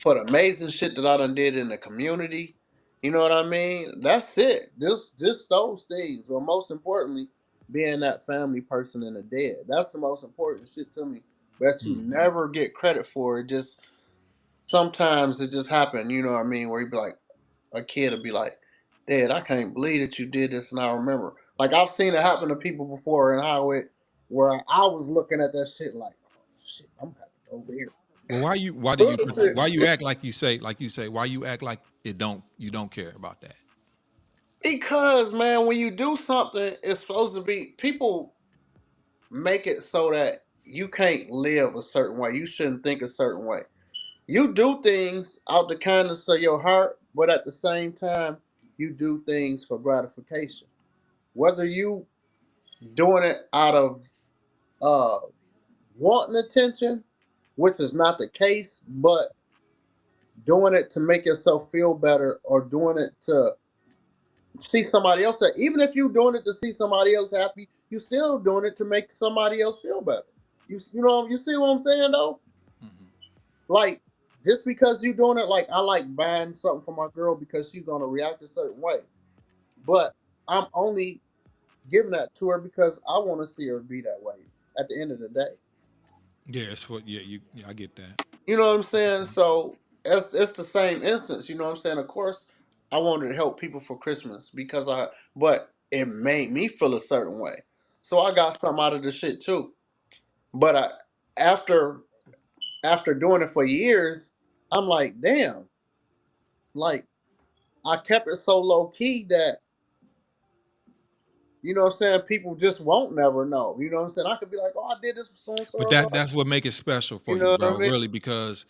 for the amazing shit that I done did in the community. You know what I mean? That's it. Just those things. Or most importantly, being that family person in the dead. That's the most important shit to me. That you never get credit for. It just sometimes it just happen, you know what I mean, where you be like a kid will be like, Dad, I can't believe that you did this and I remember. Like I've seen it happen to people before in Highway where I was looking at that shit like, oh shit, I'm gonna have to go over here. Well, why you act like you say, why you act like you don't care about that? Because man, when you do something, it's supposed to be people make it so that you can't live a certain way. You shouldn't think a certain way. You do things out the kindness of your heart, but at the same time, you do things for gratification. Whether you doing it out of uh wanting attention, which is not the case, but doing it to make yourself feel better or doing it to see somebody else that even if you're doing it to see somebody else happy, you still doing it to make somebody else feel better. You see what I'm saying though? Like just because you doing it, like I like buying something for my girl because she's gonna react a certain way. But I'm only giving that to her because I want to see her be that way at the end of the day. Yeah, it's what. Yeah, I get that. You know what I'm saying? So it's the same instance. You know what I'm saying? Of course, I wanted to help people for Christmas but it made me feel a certain way. So I got something out of the shit too. But after after doing it for years, I'm like, damn, like I kept it so low key that you know what I'm saying. People just won't never know. You know what I'm saying? I could be like, oh, I did this for so and But so. that's what make it special for You you, know what I bro. mean? Really, because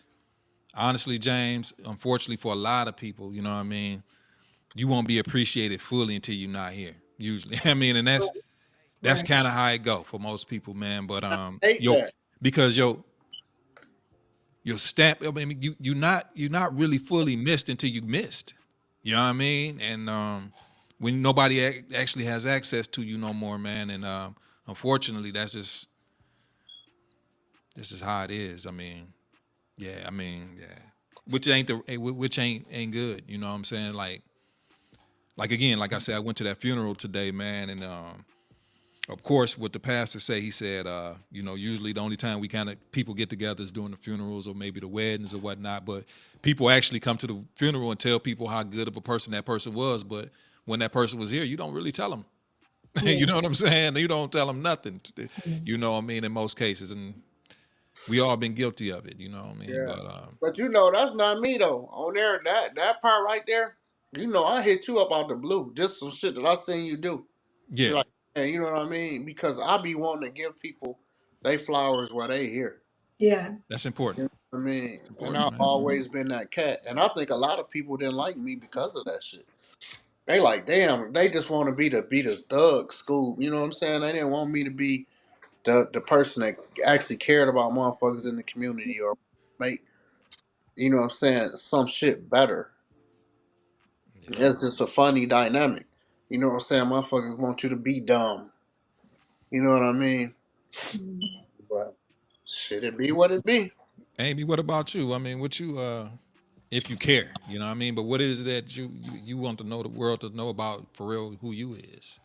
honestly, James, unfortunately for a lot of people, you know what I mean, you won't be appreciated fully until you're not here. Usually, I mean, and that's Right. kind of how it go for most people, man. But Hate yo, that. because your stamp. I mean, you're not really fully missed until you missed. You know what I mean? And when nobody actually has access to you no more, man. And unfortunately, this is how it is. I mean, yeah. I mean, yeah. Which ain't good. You know what I'm saying? Like again, like I said, I went to that funeral today, man, and of course, what the pastor say, he said, usually the only time we kind of people get together is during the funerals or maybe the weddings or whatnot. But people actually come to the funeral and tell people how good of a person that person was. But when that person was here, you don't really tell them. Yeah. You know what I'm saying? You don't tell them nothing. Mm. You know what I mean? In most cases, and we all been guilty of it. You know what I mean? Yeah. But But that's not me though. On there, that part right there, I hit you up out the blue. Just some shit that I seen you do. Be yeah, like, hey, you know what I mean? Because I be wanting to give people they flowers while they here. Yeah. that's important. You know what I mean? It's And important, I've man. always been that cat. And I think a lot of people didn't like me because of that shit. They like, damn, they just want to be the thug school. You know what I'm saying? They didn't want me to be the person that actually cared about motherfuckers in the community or make what I'm saying, some shit better. Yeah. It's just a funny dynamic. You know what I'm saying? Motherfuckers want you to be dumb. You know what I mean? Mm. But shit, it be what it be. Amy, what about you? I mean, what you if you care, you know what I mean? But what is it that you want to know the world to know about for real who you is?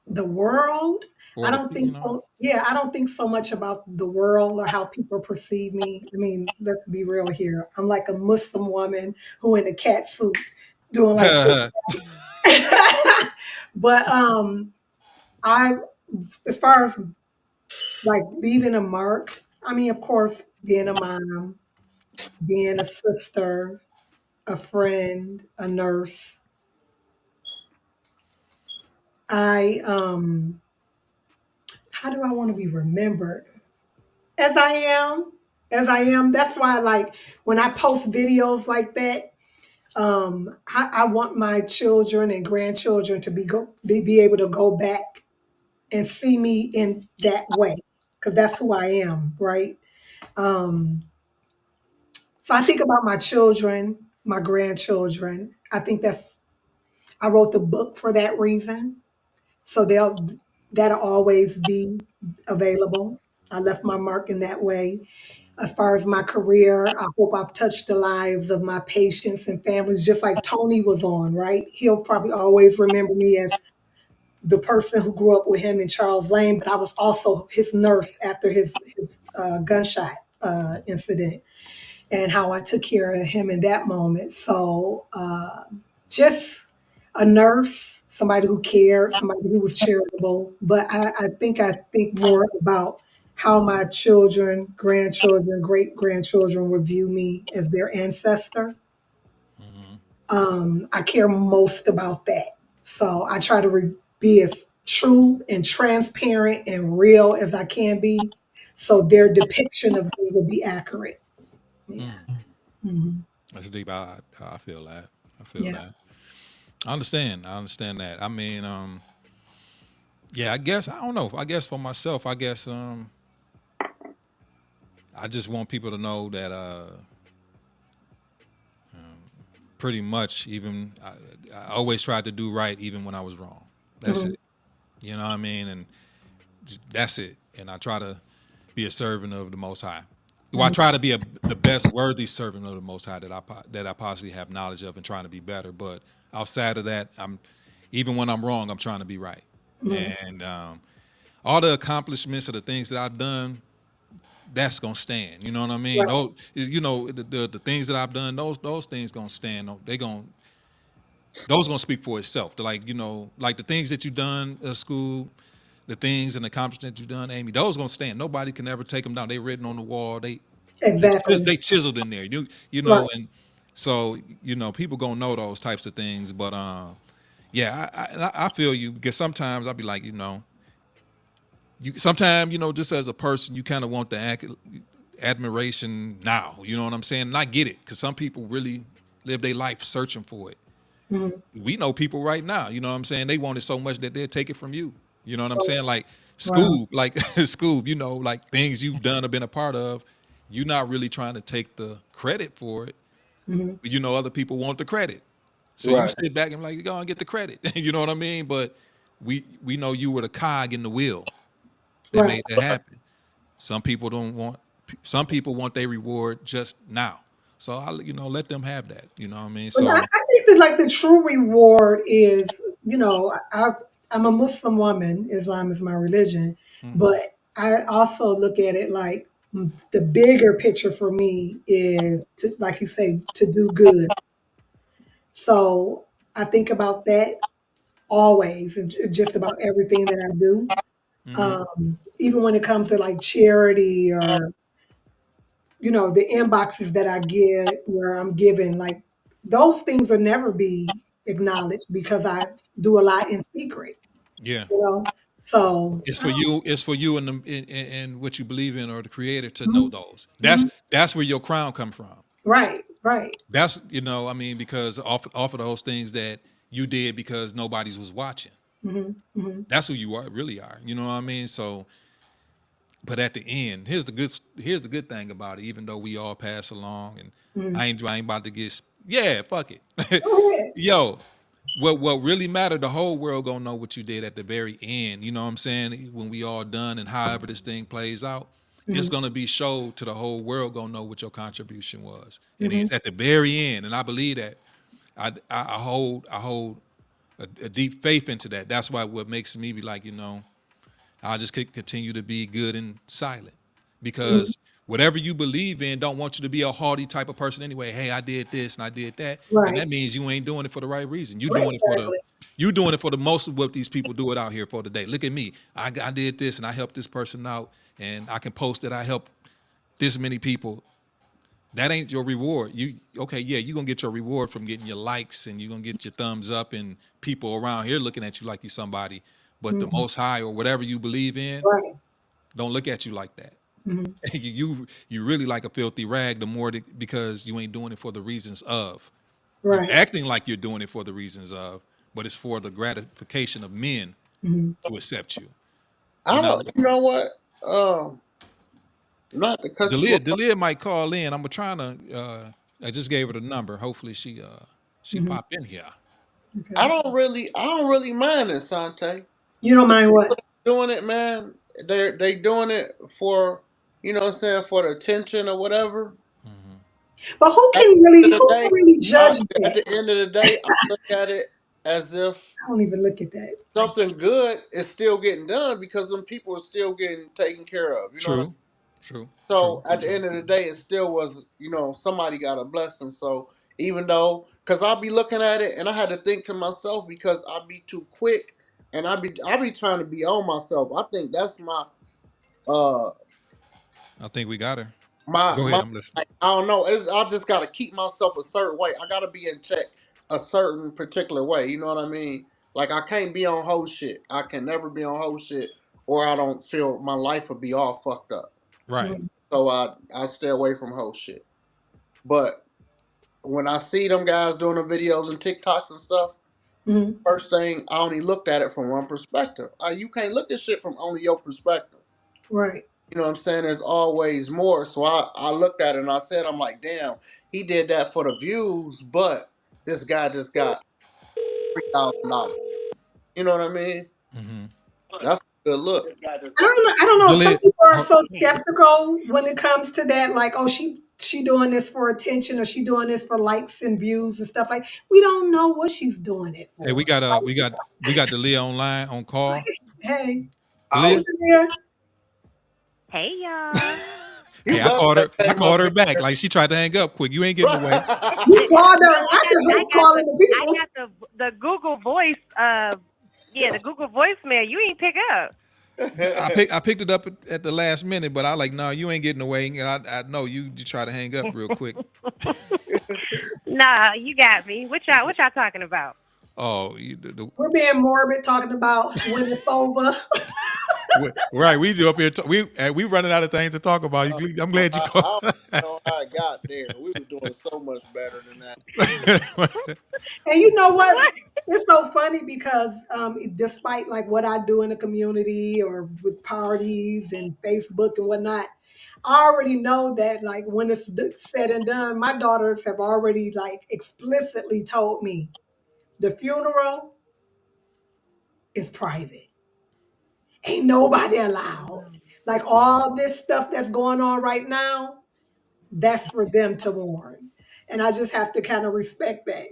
The world, I Or don't think so. Yeah, I don't think so much about the world or how people perceive me. I mean, let's be real here. I'm like a Muslim woman who in a cat suit doing like this. But I, as far as like leaving a mark, I mean, of course, being a mom, being a sister, a friend, a nurse. I how do I want to be remembered? As I am, as I am. That's why, like, when I post videos like that, I want my children and grandchildren to be able to go back and see me in that way, because that's who I am, right? Um, so I think about my children, my grandchildren. I think I wrote the book for that reason. So that'll always be available. I left my mark in that way. As far as my career, I hope I've touched the lives of my patients and families, just like Tony was on, right? He'll probably always remember me as the person who grew up with him in Charles Lane, but I was also his nurse after his gunshot incident and how I took care of him in that moment. So just a nurse, somebody who cared, somebody who was charitable. But I think more about how my children, grandchildren, great grandchildren would view me as their ancestor. Mhm. I care most about that. So I try to be as true and transparent and real as I can be, so their depiction of me will be accurate. Yeah. Mm. Mhm. That's deep. I feel that. I feel Yeah. that. I understand. I understand that. I mean, yeah. I guess I don't know. I guess for myself, I guess I just want people to know that pretty much even I always tried to do right even when I was wrong. That's Mhm. it. You know what I mean? And that's it. And I try to be a servant of the Most High. Well, I Mhm. try to be the best worthy servant of the Most High that I possibly have knowledge of, and trying to be better. But outside of that, I'm even when I'm wrong, I'm trying to be right. Mhm. And all the accomplishments of the things that I've done, that's gonna stand. You know what I mean? Right. Oh, the things that I've done, those things gonna stand. They gonna those gonna speak for itself. Like like the things that you done at school, the things and accomplishments you've done, Amy. Those gonna stand. Nobody can ever take them down. They written on the wall. Exactly. They chiseled in there. Right. And so people gonna know those types of things. But yeah, I feel you because sometimes I'll be like you sometimes just as a person you kind of want the admiration now. You know what I'm saying? And I get it because some people really live their life searching for it. Mhm. We know people right now, you know what I'm saying? They want it so much that they'll take it from you. You know what I'm So, saying? Like wow. school, like school, like things you've done or been a part of, you're not really trying to take the credit for it. Mhm. But other people want the credit. So you Right. sit back and like, go and get the credit. You know what I mean? But we know you were the cog in the wheel that Right. made that happen. Some people don't want some people want their reward just now. So I let them have that. You know what I mean? But I, So I think that like the true reward is, I'm a Muslim woman. Islam is my religion, Mm-hmm. but I also look at it like the bigger picture for me is to, like you say, to do good. So I think about that always, and just about everything that I do. Mm-hmm. Even when it comes to like charity or the inboxes that I get where I'm giving, like those things will never be acknowledged because I do a lot in secret. Yeah. You know, so It's for you. It's for you and in what you believe in, or the Creator to know mhm, those. That's mhm. that's where your crown come from. Right, right. That's I mean, because off of those things that you did because nobody's was watching. Hmm, hmm, That's who you are really are. You know what I mean? So, but at the end, here's the good thing about it. Even though we all pass along, and hmm. I ain't about to yeah, fuck it. Go ahead. Yo, what really mattered, the whole world gonna know what you did at the very end. You know what I'm saying? When we all done, and however this thing plays out, it's Hmm, gonna be showed to the whole world gonna know what your contribution was. And hmm, it's at the very end, and I believe that. I hold a deep faith into that. That's why what makes me be like, I'll just continue to be good and silent, hmm. because whatever you believe in don't want you to be a haughty type of person anyway. Hey, I did this and I did that, and Right. that means you ain't doing it for the right reason. You Right. doing it for the Exactly. you doing it for the most of what these people do it out here for today. Look at me. I did this and I helped this person out, and I can post that I helped this many people. That ain't your reward. You okay? Yeah, you gonna get your reward from getting your likes, and you are gonna get your thumbs up, and people around here looking at you like you somebody. But the Hmm. Most High or whatever you believe in Right. don't look at you like that. Hmm. You really like a filthy rag. The more because you ain't doing it for the reasons of. You Right. acting like you're doing it for the reasons of, but it's for the gratification of men Hmm. to accept you. I And don't. You know what? Not to cut you off. Delia might call in. I'm trying to. I just gave her the number. Hopefully she Hmm. pop in here. I Okay. don't really. I don't really mind it, Sante. You don't mind what? Doing it, man. They doing it for what I'm saying, for the attention or whatever. But who At can the really end of who the can day, really I, judge at that? the end of the day, I look at it as if I don't even look at that. Like, something good is still getting done because them people are still getting taken care of. You know what I mean? True, true, So true, at the true. end of the day, it still was, somebody got a blessing. So even though, because I'll be looking at it and I had to think to myself because I'll be too quick and I be trying to be on myself. I think that's uh I think we got her. Go my ahead. I'm listening. like, I don't know. I just got to keep myself a certain way. I got to be in check a certain particular way. You know what I mean? Like I can't be on whole shit. I can never be on whole shit, or I don't feel my life will be all fucked up. Right. mm, So I stay away from whole shit. But when I see them guys doing the videos and TikToks and stuff, mm, first thing I only looked at it from one perspective. You can't look at shit from only your perspective. right. You know what I'm saying? There's always more. So I looked at it and I said, I'm like, damn, he did that for the views, but this guy just got $3,000. You know what I mean? Mm-hmm. That's a good look. I don't know. I don't know. Some Delia, people are ho- so skeptical when it comes to that. Like, oh, she doing this for attention, or she doing this for likes and views and stuff. Like, we don't know what she's doing it hey, we for. got we got Delia online on call. Hey, hey, Delia. Samir. Hey y'all. You Hey, I love called that her. I came up called her back. here. Like she tried to hang up quick. You ain't getting away. You called her. No, I just was calling the I people. got the Google Voice. Yeah, the Google voicemail. You ain't pick up. I picked it up at the last minute, but I like, no, you ain't getting away. And I know you try to hang up real quick. Nah, you got me. What y'all talking about? Oh, We're being morbid, talking about when it's over. right. We do up here. We running out of things to talk about. I'm glad you called. I don't know how I got there. We were doing so much better than that. And you know what? What? It's so funny because despite like what I do in the community or with parties and Facebook and whatnot, I already know that like when it's said and done, my daughters have already like explicitly told me the funeral is private. Ain't nobody allowed. Like all this stuff that's going on right now, that's for them to mourn. And I just have to kind of respect that,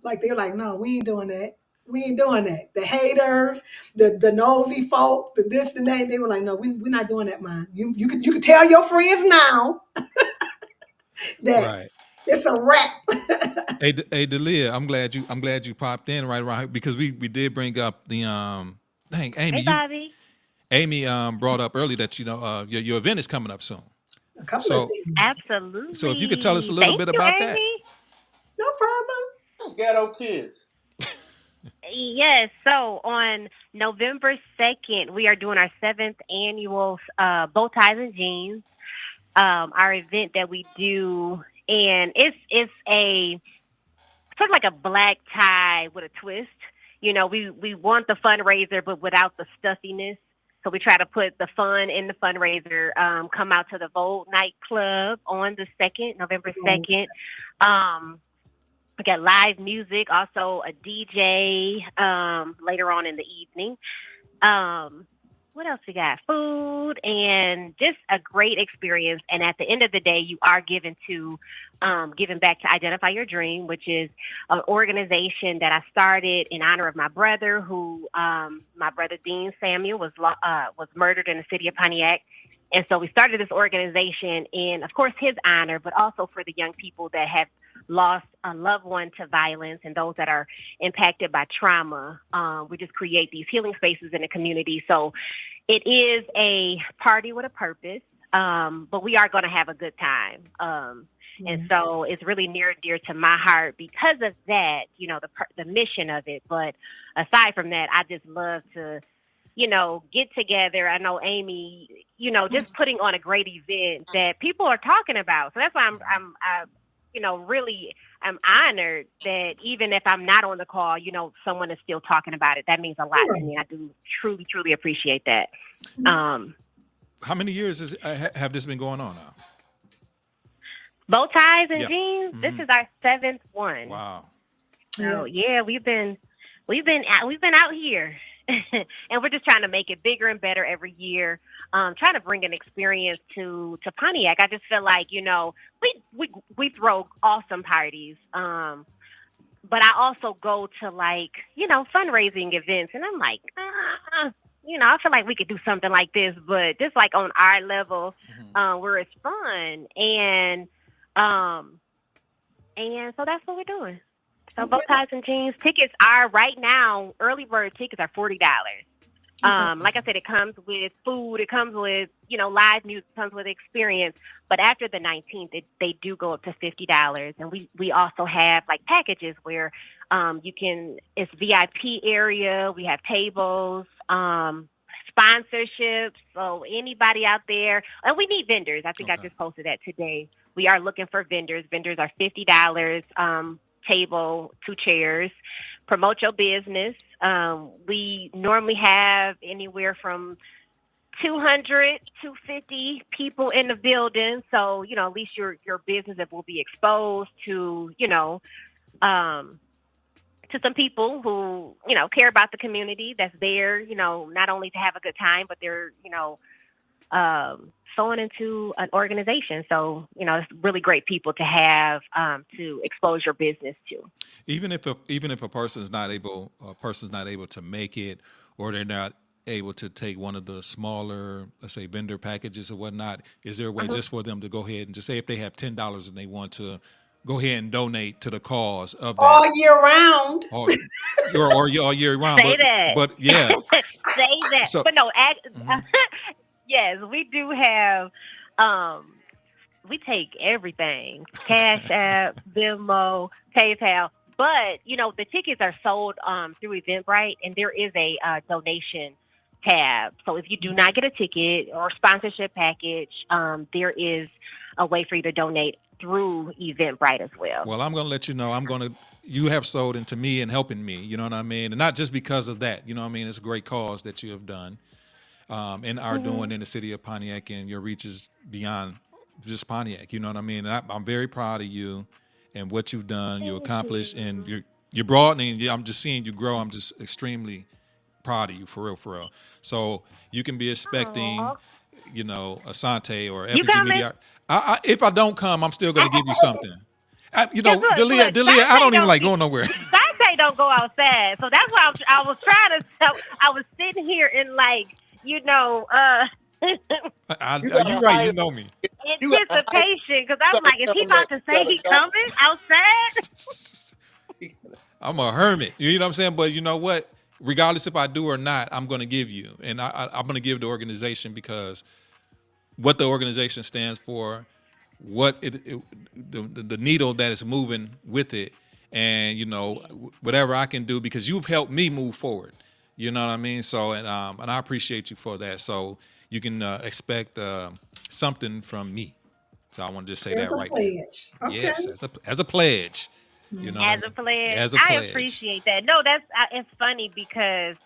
Like they're like, no, we ain't doing that. We ain't doing that. The haters, the nosy folk, the this and that. They were like, no, we're not doing that, man. You could tell your friends now that Right. it's a wrap. Hey, Delia, I'm glad you popped in right around here because we did bring up the dang Amy, Hey, Bobby. Amy brought up early that your event is coming up soon. A couple of So things. so if you could tell us a Absolutely. little Thank bit you, about that. Amy. No problem. Ghetto kids. Yes. So on November 2nd, we are doing our seventh annual Bow Ties and Jeans. Our event that we do, and it's a sort of like a black tie with a twist. We want the fundraiser, but without the stuffiness. So we try to put the fun in the fundraiser. Come out to the Vogue nightclub on the second, November Right. 2nd. We got live music, also a DJ later on in the evening. Um, what else we got? Food and just a great experience. And at the end of the day, you are giving back to Identify Your Dream, which is an organization that I started in honor of my brother, who my brother Dean Samuel was murdered in the city of Pontiac. And so we started this organization in, of course, his honor, but also for the young people that have lost a loved one to violence and those that are impacted by trauma. We just create these healing spaces in the community. So it is a party with a purpose, but we are going to have a good time. And Yeah. so it's really near and dear to my heart because of that, the mission of it. But aside from that, I just love to get together. I know Amy, just putting on a great event that people are talking about. So that's why really I'm honored that even if I'm not on the call, someone is still talking about it. That means a lot to Right. me. I do truly, truly appreciate that. Um, How many years have this been going on now? Bow ties and Yeah. jeans. This Hmm. is our seventh one. Wow. So Yeah. yeah, we've been out here, and we're just trying to make it bigger and better every year. Trying to bring an experience to Pontiac. I just feel like we throw awesome parties. But I also go to fundraising events, and I'm like, I feel like we could do something like this, but just like on our level, Hmm. where it's fun, um, and so that's what we're doing. So bow Okay. ties and jeans tickets are right now. Early bird tickets are $40. Okay. Like I said, it comes with food. It comes with live music. It comes with experience. But after the 19th, they do go up to $50. And we also have like packages where it's VIP area. We have tables. Sponsorships. So anybody out there, and we need vendors. I think I Okay. just posted that today. We are looking for vendors. Vendors are $50. Table, two chairs. Promote your business. We normally have anywhere from 200 to 50 people in the building. So, at least your business will be exposed um, to some people who, care about the community that's there, not only to have a good time, but they're, sewing into an organization. So, it's really great people to have to expose your business to. Even if a person's not able to make it, or they're not able to take one of the smaller, let's say, vendor packages or whatnot, is there a way Mhm. just for them to go ahead and just say if they have $10 and they want to go ahead and donate to the cause of that, All year round. or all year round? Say But that. but yeah, Say that. so But no, mhm. yes, we do have. Um, we take everything: Cash App, Venmo, PayPal. But the tickets are sold through Eventbrite, and there is a donation tab. So if you do not get a ticket or sponsorship package, there is a way for you to donate through Eventbrite as well. Well, I'm going to let you know. You have sold into me and helping me. You know what I mean? And not just because of that. You know what I mean? It's a great cause that you have done and are doing Hmm. in the city of Pontiac, and your reach is beyond just Pontiac. You know what I mean? And I'm very proud of you and what you've done, you Thank accomplished, and you. you're broadening. Yeah, I'm just seeing you grow. I'm just extremely proud of you, for real, for real. So you can be expecting, Oh, Asante or you Effigy coming? Media. If I don't come, I'm still going to give you something. Cause look, Delia, look, I don't even like going nowhere. Sante don't go outside. So that's why I was trying to. I was sitting here in like you know You You gotta right. You hire. know me. You gotta hire. anticipation because You I'm gotta like, is tell he them that about to you say got a he job. coming outside? I'm a hermit. You know what I'm saying? But you know what? Regardless if I do or not, I'm going to give you, and I'm going to give the organization because what the organization stands for, what the needle that is moving with it, and you know whatever I can do because you've helped me move forward. You know what I mean? So and I appreciate you for that. So you can expect something from me. So I want to just say There's that a right there. pledge. Okay. Yes, as a pledge. You know what I As a mean? pledge, As a I pledge. appreciate that. No, it's funny because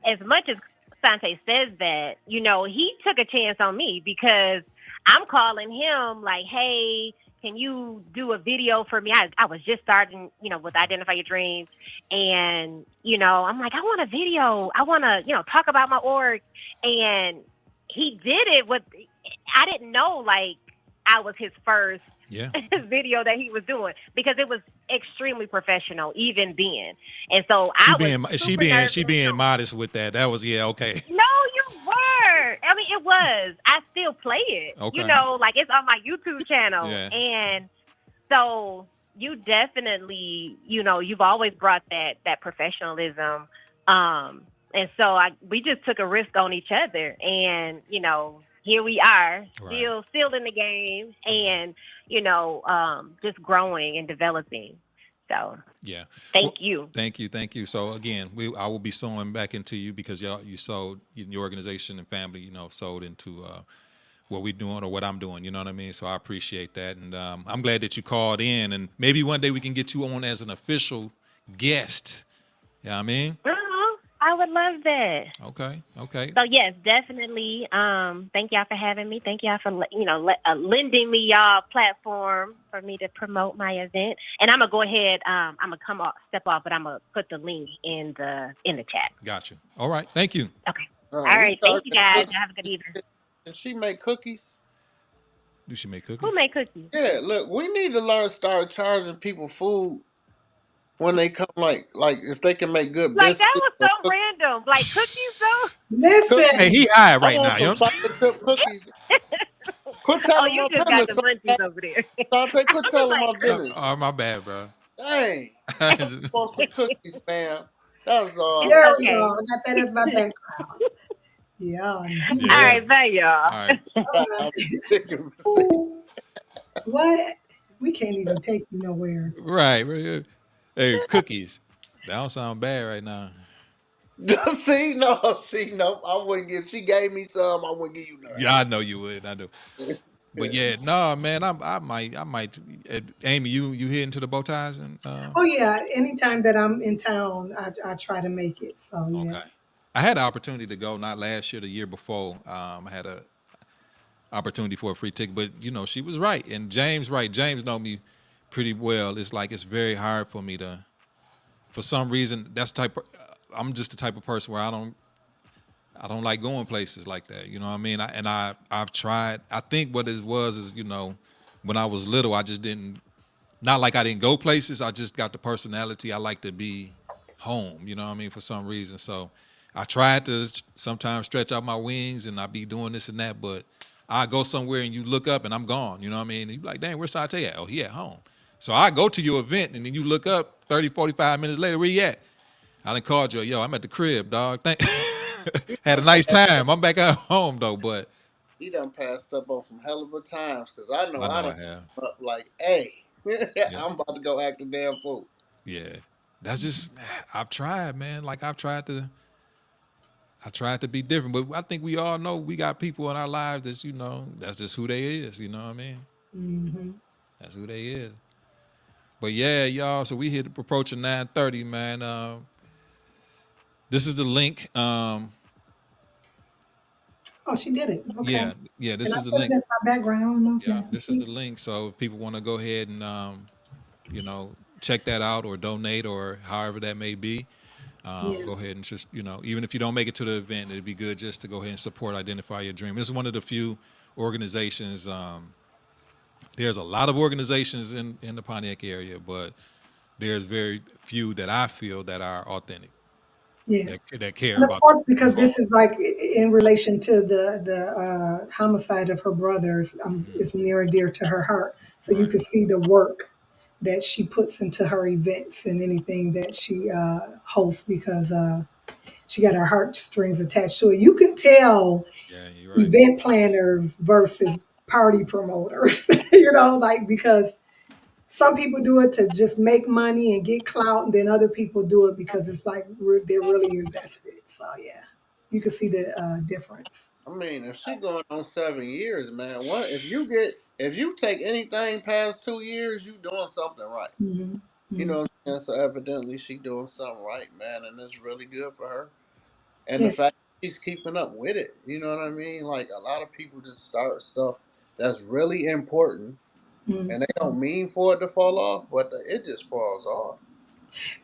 as much as Sante says that, he took a chance on me because I'm calling him like, hey, can you do a video for me? I was just starting, with Identify Your Dreams. And, I'm like, I want a video. I want to, talk about my org. And he did it with, I didn't know, like, I was his first Yeah. video that he was doing because it was extremely professional even then. And so She I was being super nervous. she being modest with that. That was okay. No, you were. I mean, it was. I still play it. Okay. Like it's on my YouTube channel. Yeah. And so you definitely, you've always brought that professionalism. And so we just took a risk on each other, and here we are, Right. still in the game, and just growing and developing. So Yeah. thank you. Thank you. So again, I will be sewing back into you because you sold in your organization and family, sold into what we're doing or what I'm doing. You know what I mean? So I appreciate that, and I'm glad that you called in, and maybe one day we can get you on as an official guest. You know what I mean? I would love that. Okay. Okay. So yes, definitely. Thank y'all for having me. Thank y'all for lending me y'all platform for me to promote my event. And I'm gonna go ahead. I'm gonna step off, but I'm gonna put the link in the chat. Got you. All right. Thank you. Okay. All right. Thank you guys. Have a good evening. And she make cookies. Do she make cookies? Who made cookies? Yeah, look, we need to start charging people food when they come. Like if they can make good Like that biscuits was or so random. Like cookies though. Hey, Listen, he high I right want now. some chocolate chip cookies. Quit Oh, telling you my just got business, the munchies over there. Dante. Quit I was telling like, my business. Oh, my bad, bro. Dang, I just want some cookies, man. That's it's there all. we okay. go. I got that as my background. Yeah. All Yeah. right, bye, y'all. All right. I'm thinking, see, What? We can't even take you nowhere. Right. Right. Hey, cookies. That don't sound bad right now. no, I wouldn't give. She gave me some. I wouldn't give you Yeah, I know you would. I do. But none. yeah, no, man, I might. Amy, you here into the bow ties and Oh yeah. Anytime that I'm in town, I try to make it. So yeah. okay. I had the opportunity to go not last year, the year before. I had a opportunity for a free ticket, but she was right, and James right. James know me pretty well. It's like it's very hard for me to, for some reason, I'm just the type of person where I don't like going places like that. You know what I mean? I've tried. I think what it was is when I was little, I just didn't. Not like I didn't go places. I just got the personality. I like to be home. You know what I mean? For some reason, so I tried to sometimes stretch out my wings and I be doing this and that, but I go somewhere and you look up and I'm gone. You know what I mean? And you be like, dang, where's Sante at? Oh, he at home. So I go to your event and then you look up 30, 45 minutes later, where you at? I done called you, yo, I'm at the crib, dog. Had a nice time. I'm back at home though, but He done passed up on some hell of a times because I know I I know done I have. up like, hey, Yeah. I'm about to go act a damn fool. Yeah. That's just I've tried, man. Like I tried to be different, but I think we all know we got people in our lives that's just who they is, you know what I mean? Hmm. That's who they is. But yeah, y'all, so we hit approaching 9:30, man. This is the link. Oh, she did it. Okay. Yeah, And this I is the put it link. as my background. I don't know if Yeah, y'all can this is see. the link. So if people want to go ahead and you know, check that out or donate or however that may be, Yeah. go ahead and just, even if you don't make it to the event, it'd be good just to go ahead and support Identify Your Dream. This is one of the few organizations. There's a lot of organizations in the Pontiac area, but there's very few that I feel that are authentic, Yeah. that care And of about course, the because cause. this is like in relation to the homicide of her brothers, it's near and dear to her heart. So you Right. can see the work that she puts into her events and anything that she hosts because she got her heartstrings attached to it. You can tell Yeah, you're right. event planners versus party promoters, you know, like because some people do it to just make money and get clout, and then other people do it because it's like they're really invested. So yeah, you can see the difference. I mean, if she going on 7 years, man, what if you take anything past 2 years, you doing something right. Hmm. You Hmm. know what I'm saying? So evidently she doing something right, man, and it's really good for her. And the Yeah. fact she's keeping up with it, you know what I mean? Like a lot of people just start stuff that's really important, Hmm. and they don't mean for it to fall off, but it just falls off.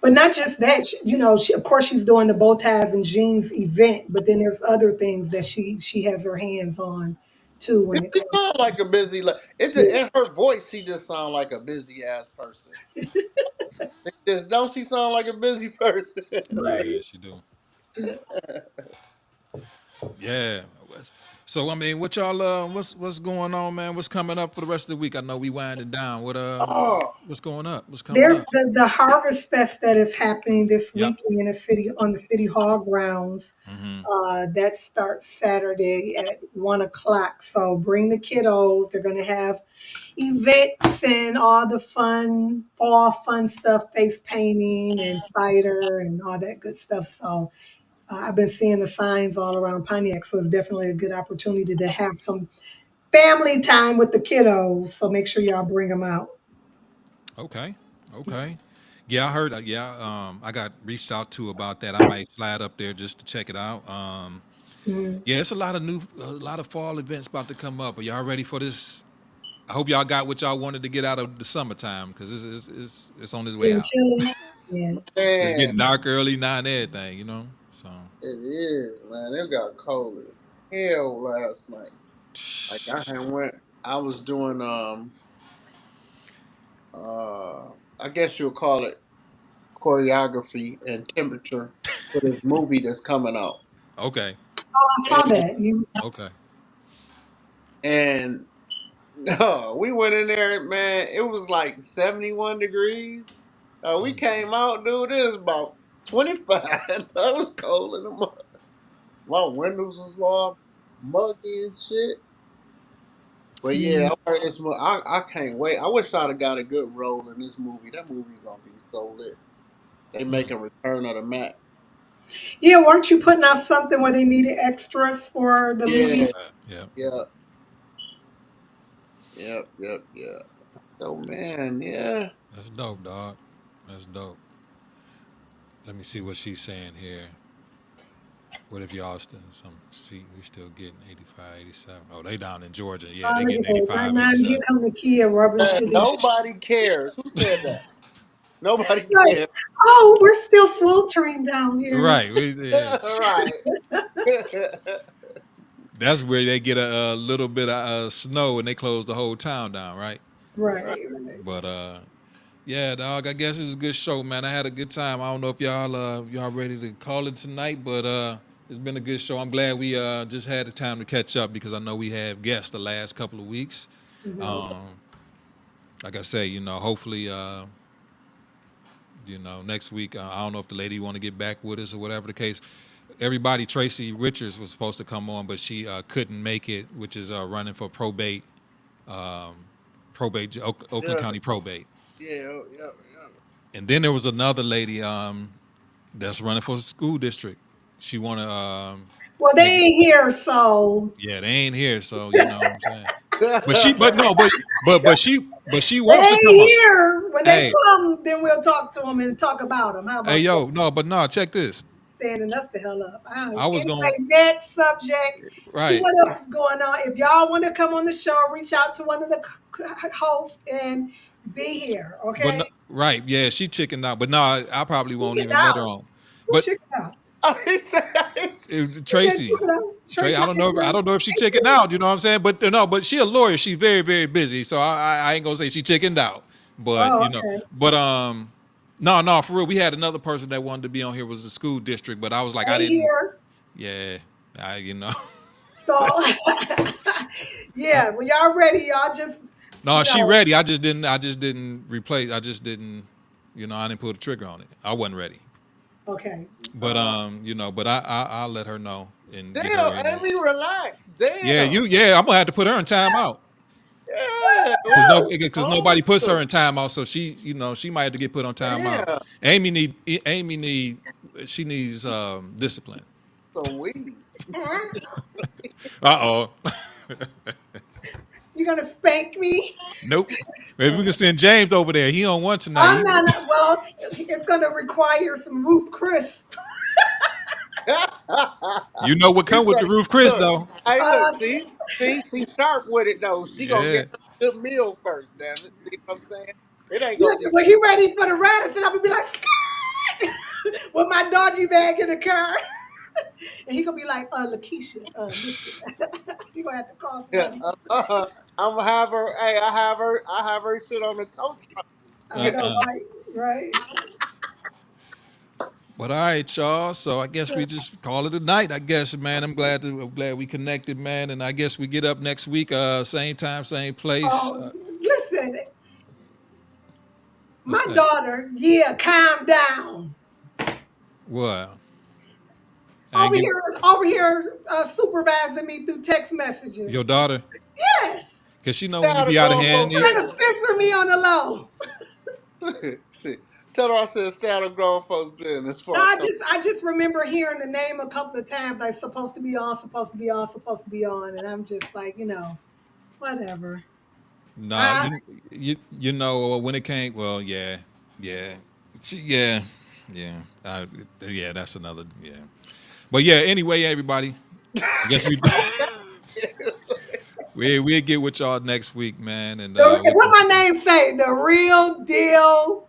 But not just that, you know, of course she's doing the bow ties and jeans event, but then there's other things that she has her hands on too when it She comes. sound like a busy, like it. Just, Yeah. in her voice, she just sound like a busy ass person. Just don't she sound like a busy person? Yeah, Right. she do. Yeah. So I mean, what y'all what's going on, man? What's coming up for the rest of the week? I know we winding down. Oh, What's going up? What's coming There's up? the Harvest Fest that is happening this Yep. weekend in the city on the city hall grounds. Hmm. That starts Saturday at 1 o'clock. So bring the kiddos. They're going to have events and all the fun, fall fun stuff, face painting and cider and all that good stuff. So I've been seeing the signs all around Pontiac. So it's definitely a good opportunity to have some family time with the kiddos. So make sure y'all bring them out. Okay. Okay. Yeah, I heard. Yeah, I got reached out to about that. I might slide up there just to check it out. Mhm. Yeah, it's a lot of fall events about to come up. Are y'all ready for this? I hope y'all got what y'all wanted to get out of the summertime because it's on its way Getting out. chilly. Yeah. It's man, getting dark early now and everything, So it is, man. It got cold as hell last night. Like I had went, I was doing I guess you'll call it choreography and temperature for this movie that's coming out. okay, Oh, I saw And, that. You. okay. and no, we went in there, man. It was like 71 degrees. We Mm. came out, dude. It was about 25. That was cold in the mud. My windows was all muggy and shit. But Yeah. yeah, I heard this. I can't wait. I wish I'd have got a good role in this movie. That movie gonna be so lit. They Mm. making Return of the Mac. Yeah, weren't you putting out something where they needed extras for the movie? Yeah, Yeah, yeah, yeah. So man, yeah. that's dope, dog. That's dope. Let me see what she's saying here. What if y'all still some see we still getting 85, 87? Oh, they down in Georgia. Yeah, Oh, they look at getting that. 85, Now here 87. come the kid rubbing Man, shit in. nobody cares. Who said that? Nobody Like, cares. oh, we're still sweltering down here. Right. Yeah. Right. That's where they get a little bit of snow and they close the whole town down, right? Right. Right, right. But yeah, dog. I guess it was a good show, man. I had a good time. I don't know if y'all ready to call it tonight, but it's been a good show. I'm glad we just had the time to catch up because I know we have guests the last couple of weeks. Hmm. Um, like I say, hopefully, next week. I don't know if the lady want to get back with us or whatever the case. Everybody, Tracy Richards was supposed to come on, but she couldn't make it, which is running for um, Oakland Yeah. County probate. Yeah. Yeah. And then there was another lady that's running for the school district. She want to Well, they make it. ain't here, so Yeah, they ain't here, so what I'm saying. But she, Yeah. but no, but she they wants to come ain't up. here. When they Hey, come, then we'll talk to them and talk about them. How hey, about that? yo, no, but no, check this. Standing us the hell up. I was Anyway, going next subject. See right. what else is going on. If y'all want to come on the show, reach out to one of the hosts and be here. But Okay? no, right, yeah, she chickened out. But no, I probably won't Chicken even let her out. on. Who But chicken out? Who said Tracy, chicken out? Trey, Tracy I don't know. chicken I out. don't know if she chickened out. You know what I'm saying? But no, but she a lawyer. She's very, very busy. So I ain't gonna say she chickened out. But Oh, okay. but No, no, for real. We had another person that wanted to be on here was the school district, but I was like, I Right didn't. here. Yeah, I So yeah, when y'all ready, y'all just No, you she know, ready. I just didn't. I just didn't replace. I just didn't. I didn't pull the trigger on it. I wasn't ready. okay. But but I'll let her know and get her Damn, in there. Amy, relax. Yeah, Damn. yeah. I'm gonna have to put her in timeout Yeah. because What you nobody puts her on? in timeout. So she might have to get put on timeout. Damn. Amy need she needs discipline. Some weed. Uh oh. You're gonna spank me? Nope. Maybe we can send James over there. He on one tonight. I'm not. Well, it's gonna require some Ruth Chris. You know what You come with the say, roof, Chris look, though. hey, look, Uh, see, she's sharp with it though. She gonna Yeah. get a good meal first, damn it. See what I'm saying? It ain't gonna listen, just when he ready for the Radisson, I'm gonna be like, Skirt! With my doggy bag in the car, and he gonna be like, Lakeisha, listen, you gonna have to call yeah, somebody. I'm gonna have her. Hey, I have her sit on the tow truck. I know, Uh-uh. right? Right. But all right, y'all. So I guess we just call it a night. I guess, man. I'm glad we connected, man. And I guess we get up next week, same time, same place. Listen, What's my that? daughter, yeah, calm down. Well, I ain't Over give here, over here, supervising me through text messages. your daughter Yes, because she know Stay when you out of be out of grown hand. folks' trying to business. censor me on the low. See, tell her I said stay out of grown folks' business. No, Fuck. I just remember hearing the name a couple of times. Like supposed to be on, supposed to be on, supposed to be on, and I'm just like, whatever. Nah, I you know when it came. Well, yeah, yeah, yeah, yeah, yeah. That's another yeah. But yeah. Anyway, everybody. I guess we we'll get with y'all next week, man, and we what go my from there. name say? The real deal,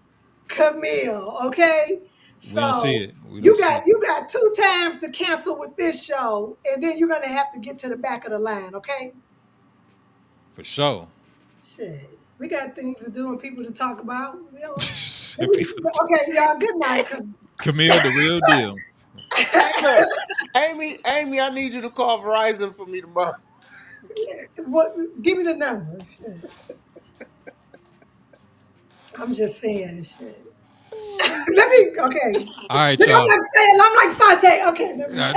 Camille. Okay, We don't see so it. We don't see it. you got two times to cancel with this show, and then you're gonna have to get to the back of the line. Okay. For sure. Shit, we got things to do and people to talk about. People, Okay, y'all. Good night. Camille, the real deal. Hey, look, Amy, I need you to call Verizon for me tomorrow. What? Give me the number. Shit. I'm just saying. Shit. Let me. Okay. All right, Look, I'm y'all. like saying. I'm like saute. Okay, never mind.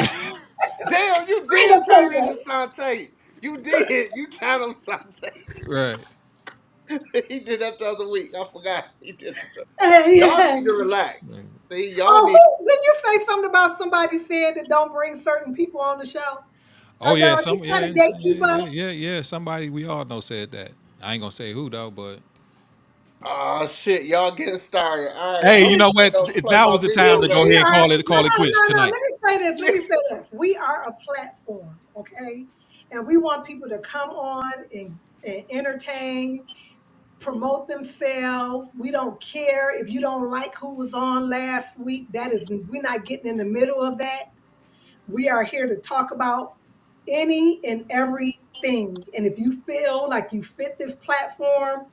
Damn, you I ain't did gonna say turn into that. Shantae. You did. You channeled Shantae. Right. He did that the other week. I forgot he did it. Y'all Yeah. need to relax. See, y'all Oh, need. didn't you say something about somebody said that don't bring certain people on the show? Oh yeah, Are you some trying yeah, to gatekeep yeah, us? yeah, yeah. Somebody we all know said that. I ain't gonna say who though, but Oh shit, y'all getting started. All right, hey, I'm you know what? gonna play Now my is the video time to go We ahead game. and are call it quits no. tonight. Let me say this. Let me say this. We are a platform, okay, and we want people to come on and entertain, promote themselves. We don't care if you don't like who was on last week. That is, we're not getting in the middle of that. We are here to talk about any and everything. And if you feel like you fit this platform,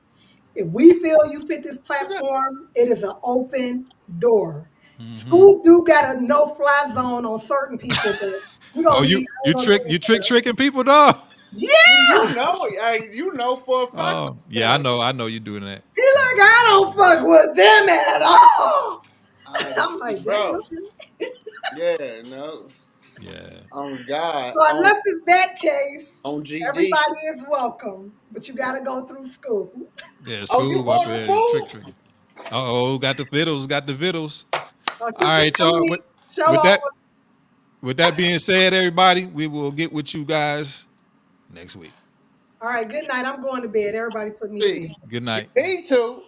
if we feel you fit this platform, it is an open door. Hmm. School do got a no-fly zone on certain people, but we're Oh, gonna leave. I ain't gonna get you into trick that. tricking people though. You Yeah, know it. Hey, you know for a fact. Oh yeah, Yeah, I know you doing that. he like I don't fuck with them at all. I, I'm like, dang, bro. okay. Yeah, no. Yeah, On God, So unless it's that case, on GD. everybody is welcome, but you got to go through school. yeah. Oh, you School up order there trick food? tricking. Oh, got the fiddles, got the vittles. So All she said, right, "Come y'all. meet, show With off." that with that being said, everybody, we will get with you guys next week. All right, good night. I'm going to bed. Everybody put me to bed. See, Good you night. need to.